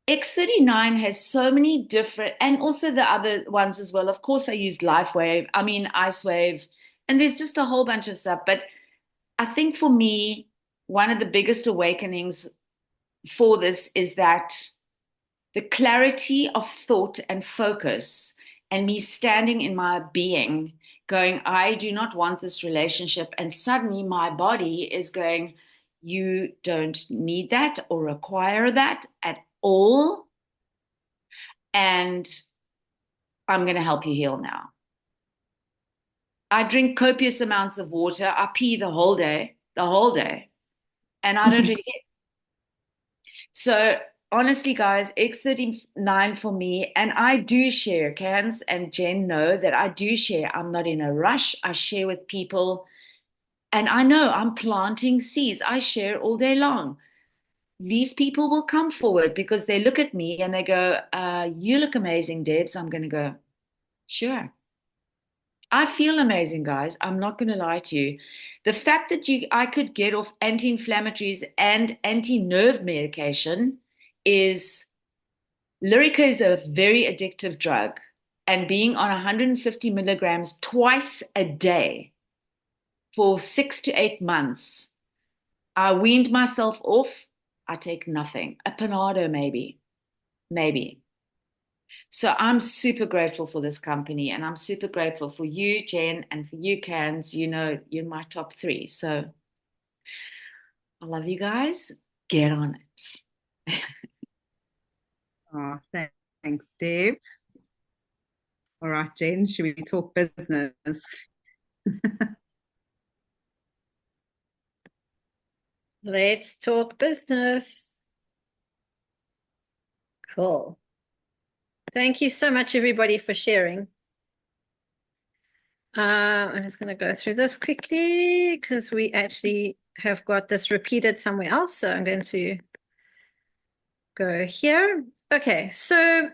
X39 has so many different, and also the other ones as well. Of course, I used Icewave, and there's just a whole bunch of stuff. But I think for me, one of the biggest awakenings for this is that the clarity of thought and focus and me standing in my being going, I do not want this relationship. And suddenly my body is going, you don't need that or require that at all. And I'm going to help you heal now. I drink copious amounts of water. I pee the whole day. And I don't really care. So honestly, guys, X39 for me, and I do share, Candice and Jen know that I do share. I'm not in a rush. I share with people. And I know I'm planting seeds. I share all day long. These people will come forward because they look at me and they go, you look amazing, Debs. I'm going to go, sure. I feel amazing, guys. I'm not going to lie to you. The fact that I could get off anti-inflammatories and anti-nerve medication is, Lyrica is a very addictive drug. And being on 150 milligrams twice a day for 6 to 8 months, I weaned myself off. I take nothing. A Panado, maybe. So I'm super grateful for this company, and I'm super grateful for you, Jen, and for you, Cans. You know, you're my top 3. So I love you guys. Get on it. Oh, thanks, Dave. All right, Jen, should we talk business? Let's talk business. Cool. Thank you so much, everybody, for sharing. I'm just going to go through this quickly because we actually have got this repeated somewhere else. So I'm going to go here. Okay, so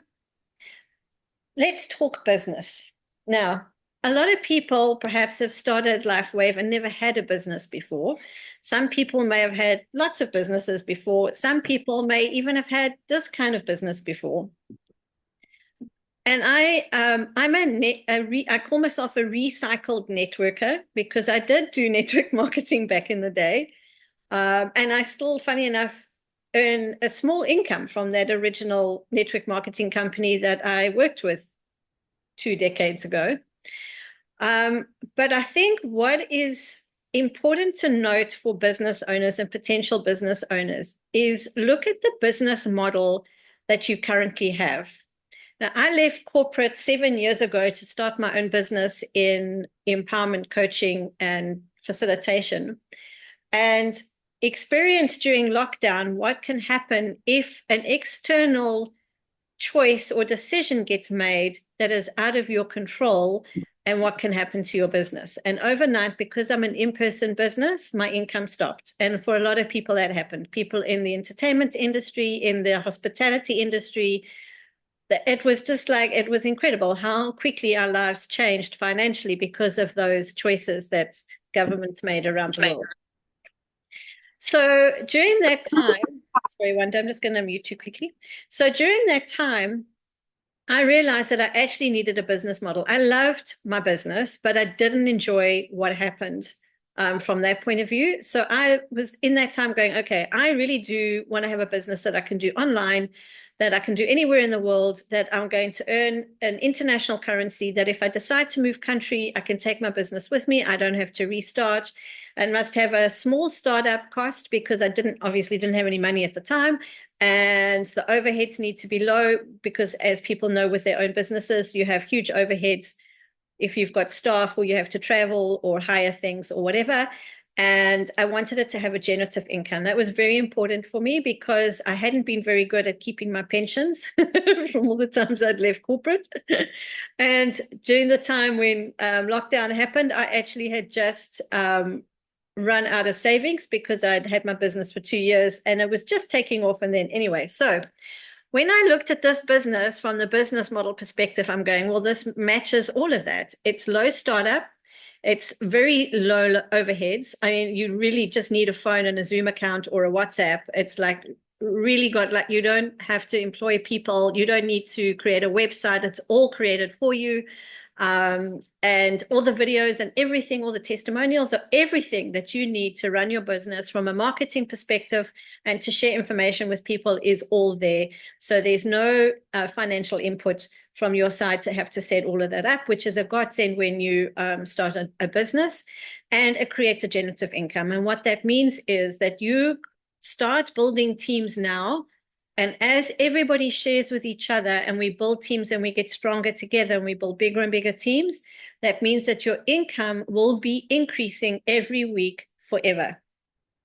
let's talk business. Now, a lot of people perhaps have started Lifewave and never had a business before. Some people may have had lots of businesses before. Some people may even have had this kind of business before. And I call myself a recycled networker because I did do network marketing back in the day. And I still, funny enough, earn a small income from that original network marketing company that I worked with 2 decades ago. But I think what is important to note for business owners and potential business owners is look at the business model that you currently have. Now, I left corporate 7 years ago to start my own business in empowerment coaching and facilitation, and experienced during lockdown what can happen if an external choice or decision gets made that is out of your control, and what can happen to your business. And overnight, because I'm an in-person business, my income stopped. And for a lot of people that happened, people in the entertainment industry, in the hospitality industry, it was just like, it was incredible how quickly our lives changed financially because of those choices that governments made around the world. So during that time, sorry, Wanda, I'm just going to mute you quickly. So during that time, I realized that I actually needed a business model. I loved my business, but I didn't enjoy what happened from that point of view. So I was in that time going, okay, I really do want to have a business that I can do online, that I can do anywhere in the world, that I'm going to earn an international currency, that if I decide to move country, I can take my business with me. I don't have to restart and must have a small startup cost because I obviously didn't have any money at the time. And the overheads need to be low because, as people know with their own businesses, you have huge overheads if you've got staff or you have to travel or hire things or whatever. And I wanted it to have a generative income. That was very important for me because I hadn't been very good at keeping my pensions from all the times I'd left corporate. And during the time when lockdown happened, I actually had just run out of savings because I'd had my business for 2 years and it was just taking off. And then anyway, so when I looked at this business from the business model perspective, I'm going, well, this matches all of that. It's low startup. It's very low overheads. I mean, you really just need a phone and a Zoom account or a WhatsApp. It's like really got, like, you don't have to employ people. You don't need to create a website. It's all created for you. And all the videos and everything, all the testimonials are everything that you need to run your business from a marketing perspective and to share information with people is all there. So there's no financial input from your side to have to set all of that up, which is a godsend when you start a business, and it creates a generative income. And what that means is that you start building teams now. And as everybody shares with each other and we build teams and we get stronger together and we build bigger and bigger teams, that means that your income will be increasing every week forever.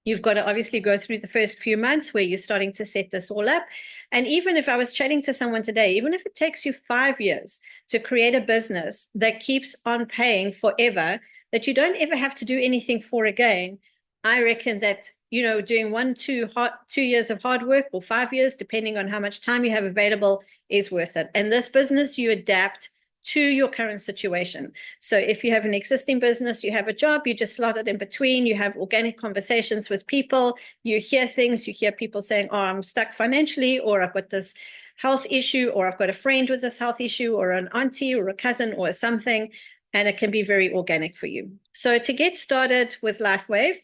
You've got to obviously go through the first few months where you're starting to set this all up. And even if I was chatting to someone today, even if it takes you 5 years to create a business that keeps on paying forever, that you don't ever have to do anything for again, I reckon that, you know, doing 2 years of hard work or 5 years, depending on how much time you have available, is worth it. And this business, you adapt to your current situation. So if you have an existing business, you have a job, you just slot it in between, you have organic conversations with people, you hear things, you hear people saying, oh, I'm stuck financially, or I've got this health issue, or I've got a friend with this health issue, or an auntie or a cousin or something, and it can be very organic for you. So to get started with Lifewave,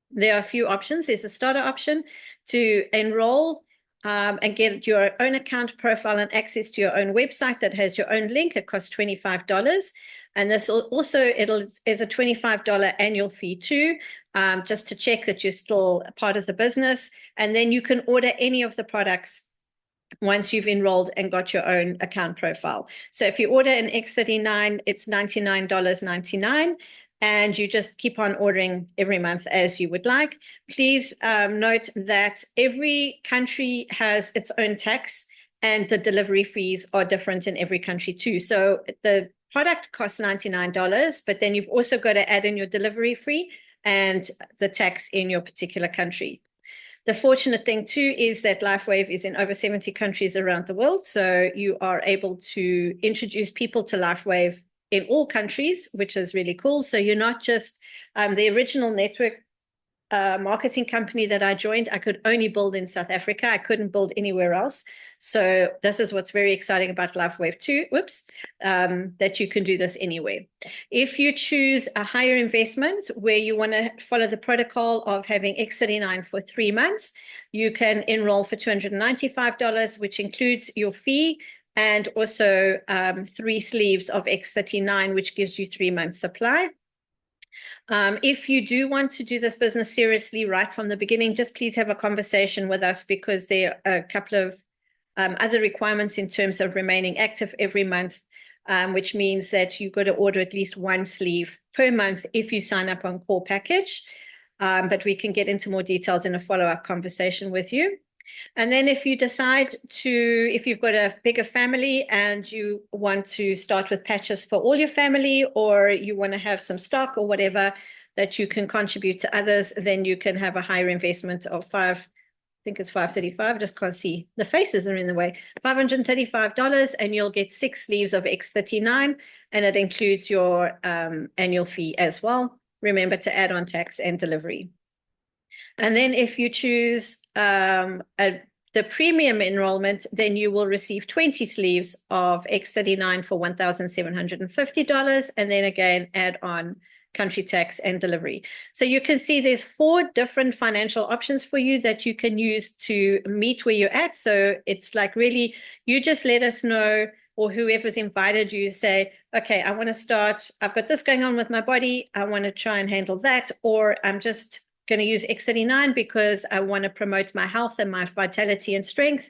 there are a few options. There's a starter option to enroll and get your own account profile and access to your own website that has your own link. It costs $25. And this also, is a $25 annual fee too, just to check that you're still a part of the business. And then you can order any of the products once you've enrolled and got your own account profile. So if you order an X39, it's $99.99. And you just keep on ordering every month as you would like. Please note that every country has its own tax and the delivery fees are different in every country too. So the product costs $99, but then you've also got to add in your delivery fee and the tax in your particular country. The fortunate thing too is that Lifewave is in over 70 countries around the world. So you are able to introduce people to Lifewave in all countries, which is really cool. So you're not just the original network marketing company that I joined, I could only build in South Africa. I couldn't build anywhere else. So this is what's very exciting about Lifewave 2, that you can do this anywhere. If you choose a higher investment where you want to follow the protocol of having X39 for 3 months, you can enroll for $295, which includes your fee and also 3 sleeves of X39, which gives you 3 months supply. If you do want to do this business seriously right from the beginning, just please have a conversation with us, because there are a couple of other requirements in terms of remaining active every month, which means that you've got to order at least 1 sleeve per month if you sign up on core package. But we can get into more details in a follow-up conversation with you. And then if you decide if you've got a bigger family and you want to start with patches for all your family, or you want to have some stock or whatever that you can contribute to others, then you can have a higher investment of I think it's $535. I just can't see. The faces are in the way. $535, and you'll get 6 sleeves of X39, and it includes your annual fee as well. Remember to add on tax and delivery. And then if you choose the premium enrollment, then you will receive 20 sleeves of X39 for $1,750, and then again add on country tax and delivery. So you can see there's 4 different financial options for you that you can use to meet where you're at. So it's like, really, you just let us know, or whoever's invited you, say, okay, I want to start, I've got this going on with my body, I want to try and handle that, or I'm just going to use X39 because I want to promote my health and my vitality and strength,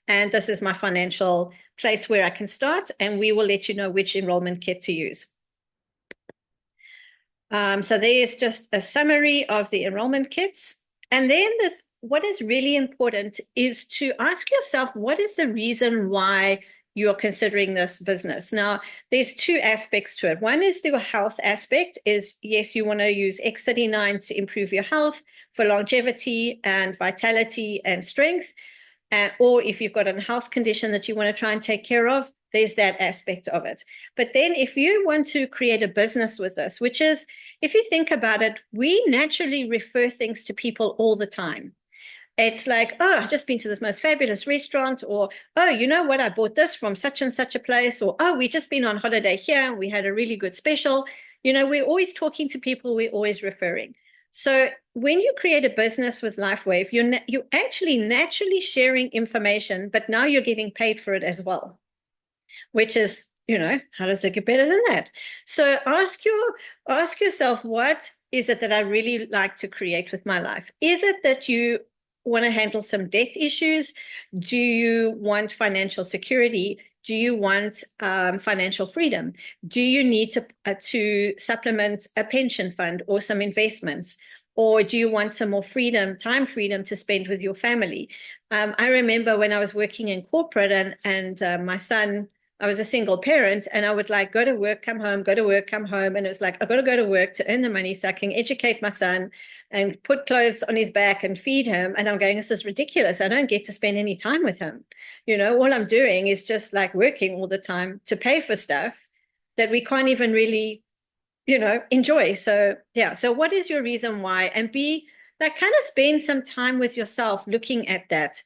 and this is my financial place where I can start, and we will let you know which enrollment kit to use. So there is just a summary of the enrollment kits. And then what is really important is to ask yourself, what is the reason why you're considering this business? Now, there's 2 aspects to it. One is the health aspect, is yes, you want to use X39 to improve your health for longevity and vitality and strength. Or if you've got a health condition that you want to try and take care of, there's that aspect of it. But then if you want to create a business with us, which is, if you think about it, we naturally refer things to people all the time. It's like, oh, I've just been to this most fabulous restaurant, or, oh, you know what, I bought this from such and such a place, or, oh, we just been on holiday here and we had a really good special. You know, we're always talking to people, we're always referring. So when you create a business with Lifewave, you're actually naturally sharing information, but now you're getting paid for it as well, which is, you know, how does it get better than that? So ask yourself, what is it that I really like to create with my life? Is it that you want to handle some debt issues? Do you want financial security? Do you want financial freedom? Do you need to supplement a pension fund or some investments? Or do you want some more freedom, time freedom to spend with your family? I remember when I was working in corporate and my son, I was a single parent, and I would like go to work, come home, go to work, come home. And it was like, I've got to go to work to earn the money so I can educate my son and put clothes on his back and feed him. And I'm going, this is ridiculous. I don't get to spend any time with him. You know, all I'm doing is just like working all the time to pay for stuff that we can't even really, you know, enjoy. So yeah. So what is your reason why? And be like, kind of spend some time with yourself looking at that.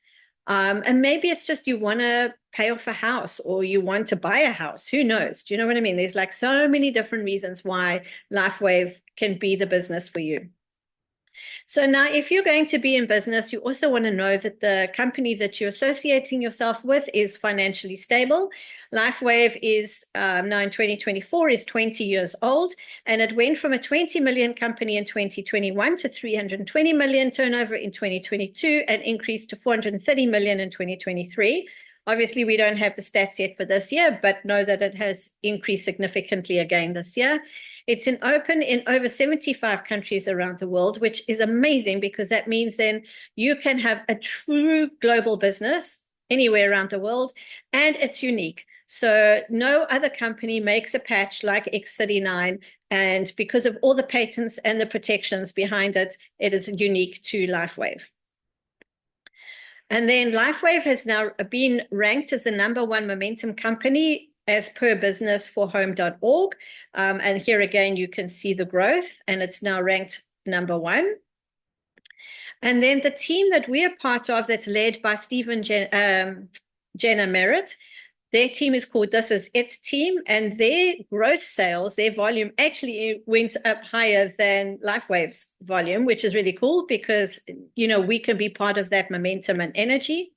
And maybe it's just you want to pay off a house, or you want to buy a house. Who knows? Do you know what I mean? There's like so many different reasons why Lifewave can be the business for you. So now, if you're going to be in business, you also want to know that the company that you're associating yourself with is financially stable. Lifewave is now in 2024 is 20 years old, and it went from a 20 million company in 2021 to 320 million turnover in 2022, and increased to 430 million in 2023. Obviously, we don't have the stats yet for this year, but know that it has increased significantly again this year. It's open in over 75 countries around the world, which is amazing, because that means then you can have a true global business anywhere around the world, and it's unique. So no other company makes a patch like X39, and because of all the patents and the protections behind it, it is unique to Lifewave. And then Lifewave has now been ranked as the #1 momentum company as per business for home.org. And here again, you can see the growth, and it's now ranked #1. And then the team that we're part of, that's led by Stephen Jenna Merritt, their team is called This Is It Team, and their growth sales, their volume actually went up higher than Lifewave's volume, which is really cool because, you know, we can be part of that momentum and energy.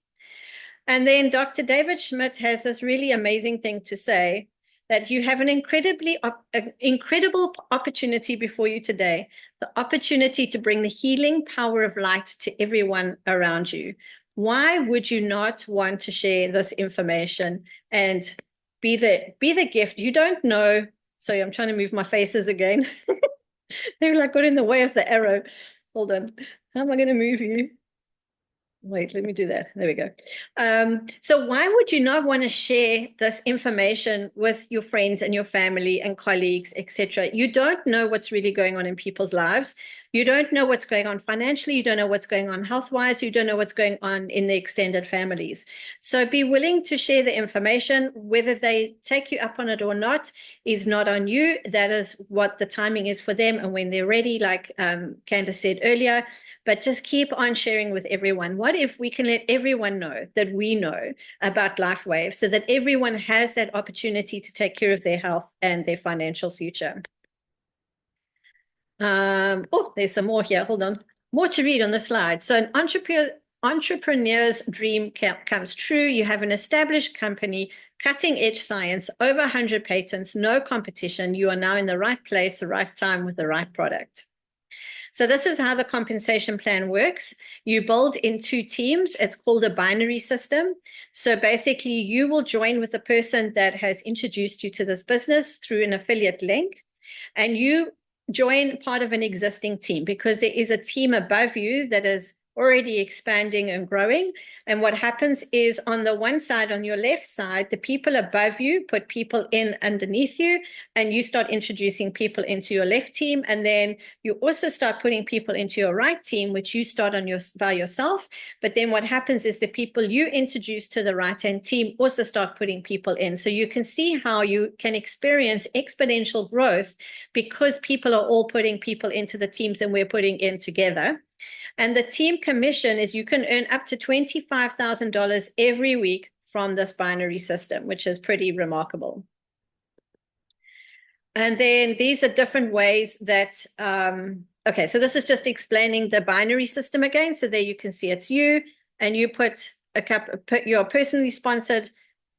And then Dr. David Schmidt has this really amazing thing to say, that you have an incredible opportunity before you today, the opportunity to bring the healing power of light to everyone around you. Why would you not want to share this information and be the gift? You don't know. Sorry, I'm trying to move my faces again. They like got in the way of the arrow. Hold on. How am I going to move you? Wait, let me do that. There we go. So why would you not want to share this information with your friends and your family and colleagues, etc.? You don't know what's really going on in people's lives. You don't know what's going on financially. You don't know what's going on health-wise. You don't know what's going on in the extended families. So be willing to share the information. Whether they take you up on it or not is not on you. That is what the timing is for them and when they're ready, like Candice said earlier. But just keep on sharing with everyone. What if we can let everyone know that we know about Lifewave so that everyone has that opportunity to take care of their health and their financial future? Oh, there's some more here. Hold on. More to read on the slide. So an entrepreneur's dream comes true. You have an established company, cutting edge science, over 100 patents, no competition. You are now in the right place, the right time with the right product. So this is how the compensation plan works. You build in 2 teams. It's called a binary system. So basically you will join with the person that has introduced you to this business through an affiliate link, and you join part of an existing team because there is a team above you that is already expanding and growing. And what happens is on the one side, on your left side, the people above you put people in underneath you, and you start introducing people into your left team. And then you also start putting people into your right team, which you start on by yourself. But then what happens is the people you introduce to the right-hand team also start putting people in. So you can see how you can experience exponential growth because people are all putting people into the teams and we're putting in together. And the team commission is you can earn up to $25,000 every week from this binary system, which is pretty remarkable. And then these are different ways that, okay, so this is just explaining the binary system again. So there you can see it's you, and you put your personally sponsored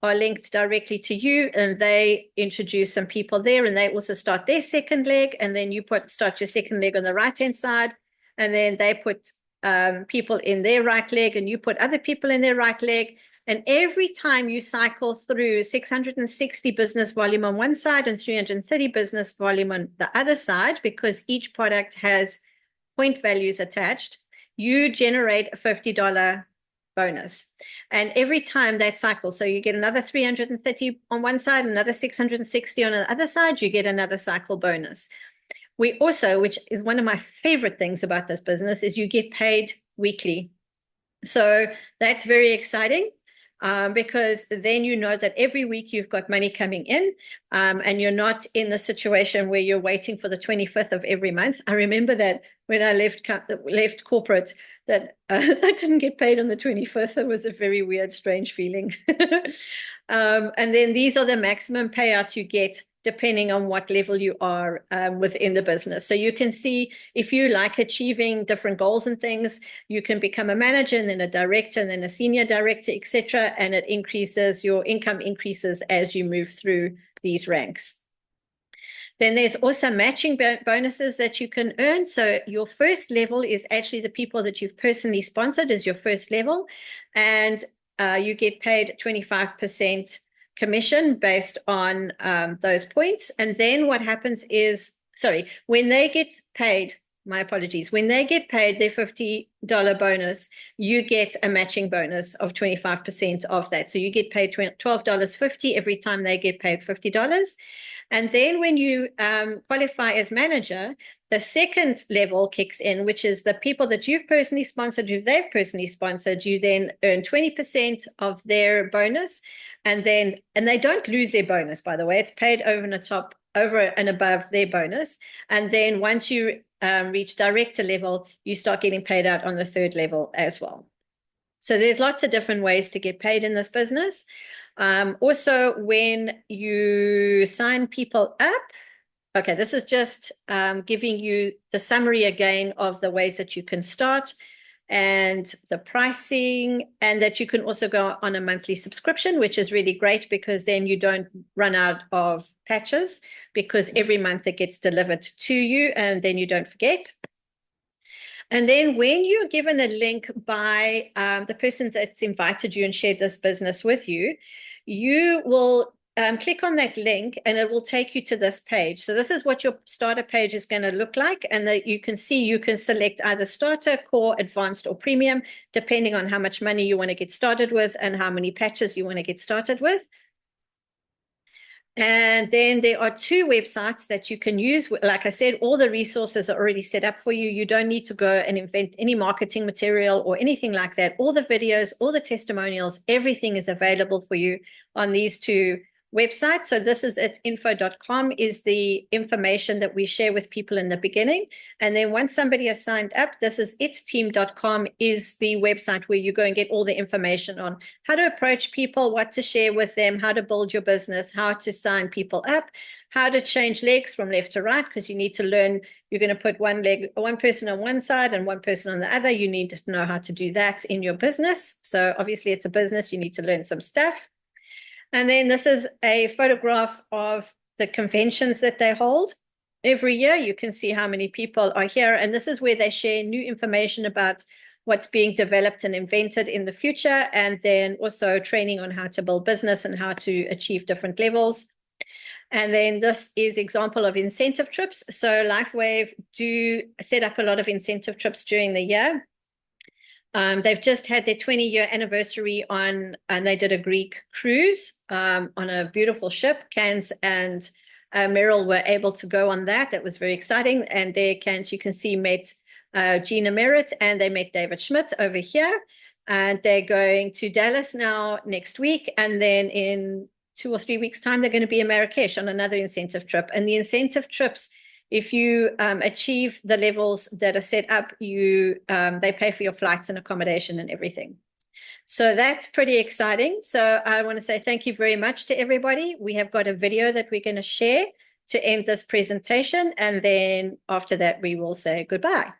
are linked directly to you, and they introduce some people there, and they also start their second leg, and then you start your second leg on the right-hand side. And then they put people in their right leg, and you put other people in their right leg. And every time you cycle through 660 business volume on one side and 330 business volume on the other side, because each product has point values attached, you generate a $50 bonus. And every time that cycles, so you get another 330 on one side, another 660 on the other side, you get another cycle bonus. We also, which is one of my favorite things about this business, is you get paid weekly. So that's very exciting because then you know that every week you've got money coming in and you're not in the situation where you're waiting for the 25th of every month. I remember that when I left corporate, that I didn't get paid on the 25th. It was a very weird, strange feeling. And then these are the maximum payouts you get depending on what level you are within the business. So you can see if you like achieving different goals and things, you can become a manager and then a director and then a senior director, etc. And it increases, your income increases as you move through these ranks. Then there's also matching bonuses that you can earn. So your first level is actually the people that you've personally sponsored is your first level. And you get paid 25% commission based on those points. And then what happens is, when they get paid, my apologies, when they get paid their $50 bonus, you get a matching bonus of 25% of that. So you get paid $12.50 every time they get paid $50. And then when you qualify as manager, the second level kicks in, which is the people that you've personally sponsored, who they've personally sponsored, you then earn 20% of their bonus. And they don't lose their bonus, by the way. It's paid over and above their bonus. And then once you reach director level, you start getting paid out on the 3rd level as well. So there's lots of different ways to get paid in this business. Also, when you sign people up, okay, this is just giving you the summary again of the ways that you can start and the pricing, and that you can also go on a monthly subscription, which is really great because then you don't run out of patches, because every month it gets delivered to you and then you don't forget. And then when you're given a link by the person that's invited you and shared this business with you, you will click on that link and it will take you to this page. So this is what your starter page is going to look like. And that you can see, you can select either starter, core, advanced, or premium, depending on how much money you want to get started with and how many patches you want to get started with. And then there are 2 websites that you can use. Like I said, all the resources are already set up for you. You don't need to go and invent any marketing material or anything like that. All the videos, all the testimonials, everything is available for you on these 2 websites. So this is it, info.com is the information that we share with people in the beginning. And then once somebody has signed up, this is itsteam.com is the website where you go and get all the information on how to approach people, what to share with them, how to build your business, how to sign people up, how to change legs from left to right, because you need to learn, you're going to put one person on one side and one person on the other. You need to know how to do that in your business. So obviously it's a business, you need to learn some stuff. And then this is a photograph of the conventions that they hold. Every year, you can see how many people are here. And this is where they share new information about what's being developed and invented in the future, and then also training on how to build business and how to achieve different levels. And then this is example of incentive trips. So Lifewave do set up a lot of incentive trips during the year. They've just had their 20-year anniversary and they did a Greek cruise on a beautiful ship. Candice and Meryl were able to go on that. That was very exciting. And there, Candice, you can see, met Gina Merritt, and they met David Schmidt over here. And they're going to Dallas now next week. And then in 2 or 3 weeks' time, they're going to be in Marrakesh on another incentive trip. And the incentive trips, if you achieve the levels that are set up, they pay for your flights and accommodation and everything. So that's pretty exciting. So I want to say thank you very much to everybody. We have got a video that we're going to share to end this presentation. And then after that, we will say goodbye.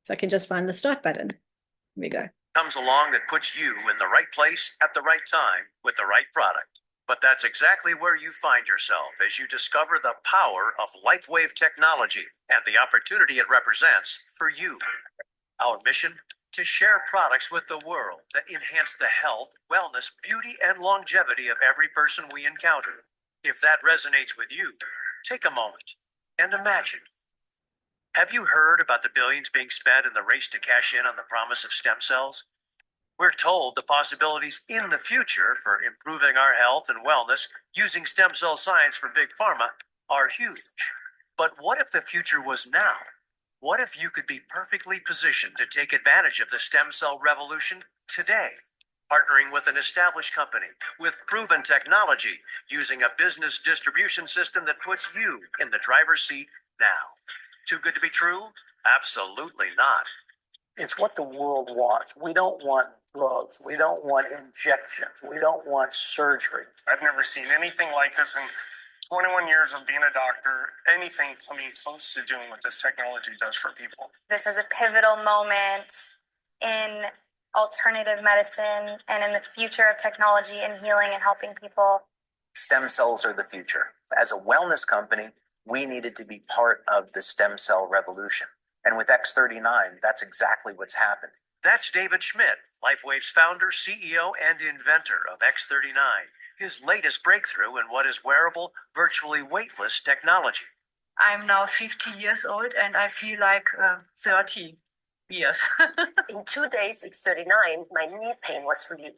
If I can just find the start button. Here we go. Comes along that puts you in the right place at the right time with the right product. But that's exactly where you find yourself as you discover the power of Lifewave technology and the opportunity it represents for you. Our mission? To share products with the world that enhance the health, wellness, beauty, and longevity of every person we encounter. If that resonates with you, take a moment and imagine. Have you heard about the billions being spent in the race to cash in on the promise of stem cells? We're told the possibilities in the future for improving our health and wellness using stem cell science for big pharma are huge. But what if the future was now? What if you could be perfectly positioned to take advantage of the stem cell revolution today? Partnering with an established company with proven technology, using a business distribution system that puts you in the driver's seat now. Too good to be true? Absolutely not. It's what the world wants. We don't want drugs. We don't want injections. We don't want surgery. I've never seen anything like this in 21 years of being a doctor, anything coming close to doing what this technology does for people. This is a pivotal moment in alternative medicine and in the future of technology and healing and helping people. Stem cells are the future. As a wellness company, we needed to be part of the stem cell revolution. And with X39, that's exactly what's happened. That's David Schmidt, Lifewave's founder, CEO, and inventor of X39, his latest breakthrough in what is wearable, virtually weightless technology. I'm now 50 years old and I feel like 30 years. In 2 days, X39, my knee pain was really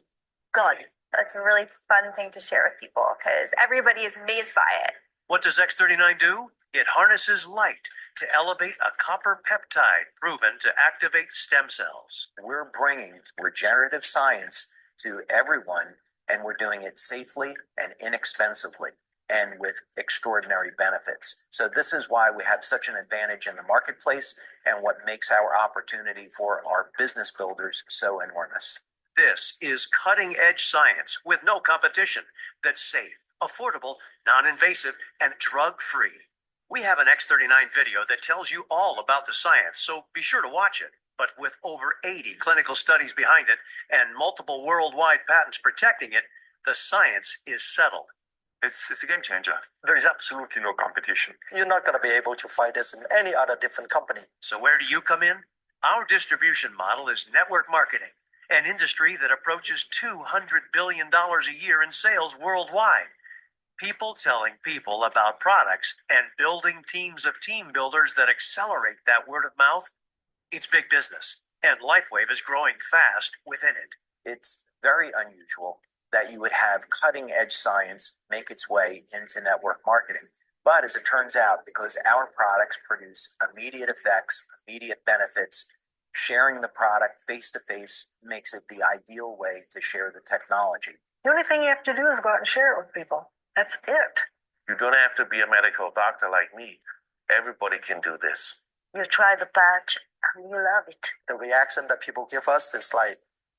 gone. It's a really fun thing to share with people because everybody is amazed by it. What does X39 do? It harnesses light to elevate a copper peptide proven to activate stem cells. We're bringing regenerative science to everyone, and we're doing it safely and inexpensively. and with extraordinary benefits. So this is why we have such an advantage in the marketplace and what makes our opportunity for our business builders so enormous. This is cutting edge science with no competition that's safe, affordable, non-invasive, and drug-free. We have an X39 video that tells you all about the science, so be sure to watch it. But with over 80 clinical studies behind it and multiple worldwide patents protecting it, the science is settled. It's a game changer. There is absolutely no competition. You're not going to be able to find this in any other different company. So where do you come in? Our distribution model is network marketing, an industry that approaches $200 billion a year in sales worldwide. People telling people about products and building teams of team builders that accelerate that word of mouth. It's big business, and Lifewave is growing fast within it. It's very unusual that you would have cutting edge science make its way into network marketing. But as it turns out, because our products produce immediate effects, immediate benefits, sharing the product face to face makes it the ideal way to share the technology. The only thing you have to do is go out and share it with people. That's it. You don't have to be a medical doctor like me. Everybody can do this. You try the patch and you love it. The reaction that people give us is like,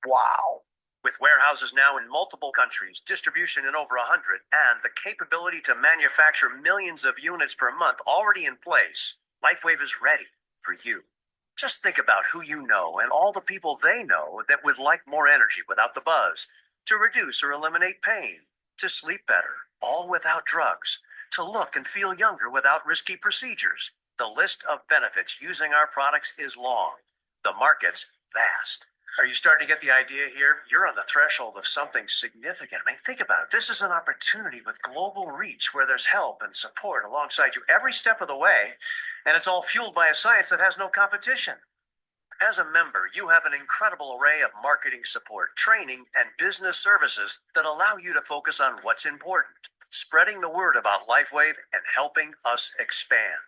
wow. With warehouses now in multiple countries, distribution in over 100, and the capability to manufacture millions of units per month already in place, Lifewave is ready for you. Just think about who you know and all the people they know that would like more energy without the buzz, to reduce or eliminate pain, to sleep better, all without drugs, to look and feel younger without risky procedures. The list of benefits using our products is long. The market's vast. Are you starting to get the idea here? You're on the threshold of something significant. I mean, think about it. This is an opportunity with global reach where there's help and support alongside you every step of the way, and it's all fueled by a science that has no competition. As a member, you have an incredible array of marketing support, training, and business services that allow you to focus on what's important, spreading the word about Lifewave and helping us expand.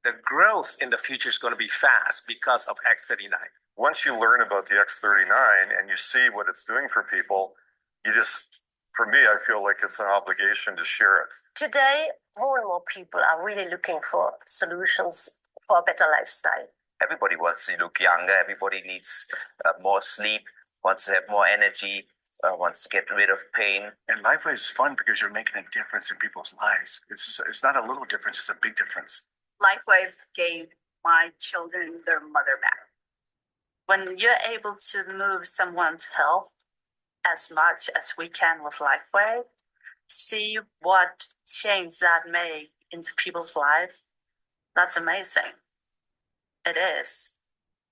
The growth in the future is going to be fast because of X39. Once you learn about the X39 and you see what it's doing for people, for me, I feel like it's an obligation to share it. Today, more and more people are really looking for solutions for a better lifestyle. Everybody wants to look younger. Everybody needs more sleep, wants to have more energy, wants to get rid of pain. And Lifewave is fun because you're making a difference in people's lives. It's not a little difference, it's a big difference. Lifewave gave my children their mother back. When you're able to move someone's health as much as we can with Lifewave, see what change that made into people's lives, that's amazing. It is.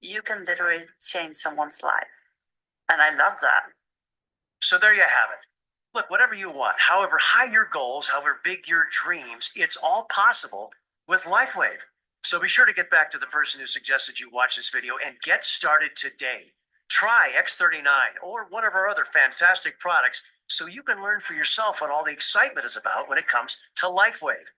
You can literally change someone's life. And I love that. So there you have it. Look, whatever you want, however high your goals, however big your dreams, it's all possible with Lifewave. So be sure to get back to the person who suggested you watch this video and get started today. Try X39 or one of our other fantastic products so you can learn for yourself what all the excitement is about when it comes to Lifewave.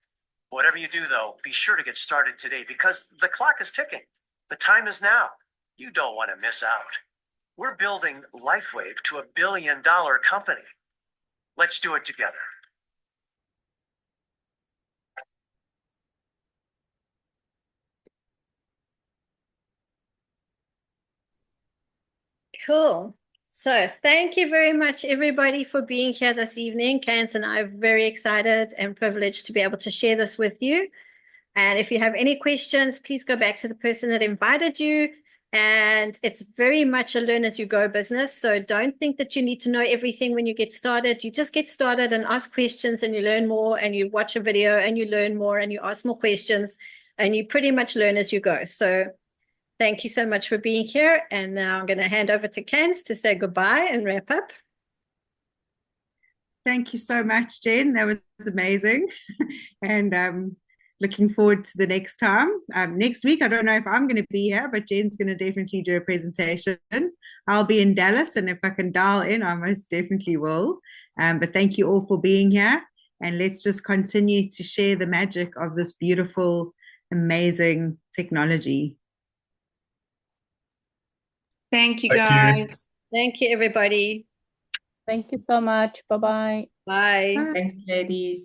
Whatever you do, though, be sure to get started today because the clock is ticking. The time is now. You don't want to miss out. We're building Lifewave to $1 billion company. Let's do it together. Cool. So thank you very much, everybody, for being here this evening. Candice and I are very excited and privileged to be able to share this with you. And if you have any questions, please go back to the person that invited you. And it's very much a learn as you go business. So don't think that you need to know everything when you get started. You just get started and ask questions and you learn more, and you watch a video and you learn more and you ask more questions and you pretty much learn as you go. So thank you so much for being here. And now I'm going to hand over to Candice to say goodbye and wrap up. Thank you so much, Jen. That was amazing. And looking forward to the next time. Next week, I don't know if I'm going to be here, but Jen's going to definitely do a presentation. I'll be in Dallas, and if I can dial in, I most definitely will. But thank you all for being here. And let's just continue to share the magic of this beautiful, amazing technology. Thank you, guys. Thank you, everybody. Thank you so much. Bye-bye. Bye. Thanks, ladies.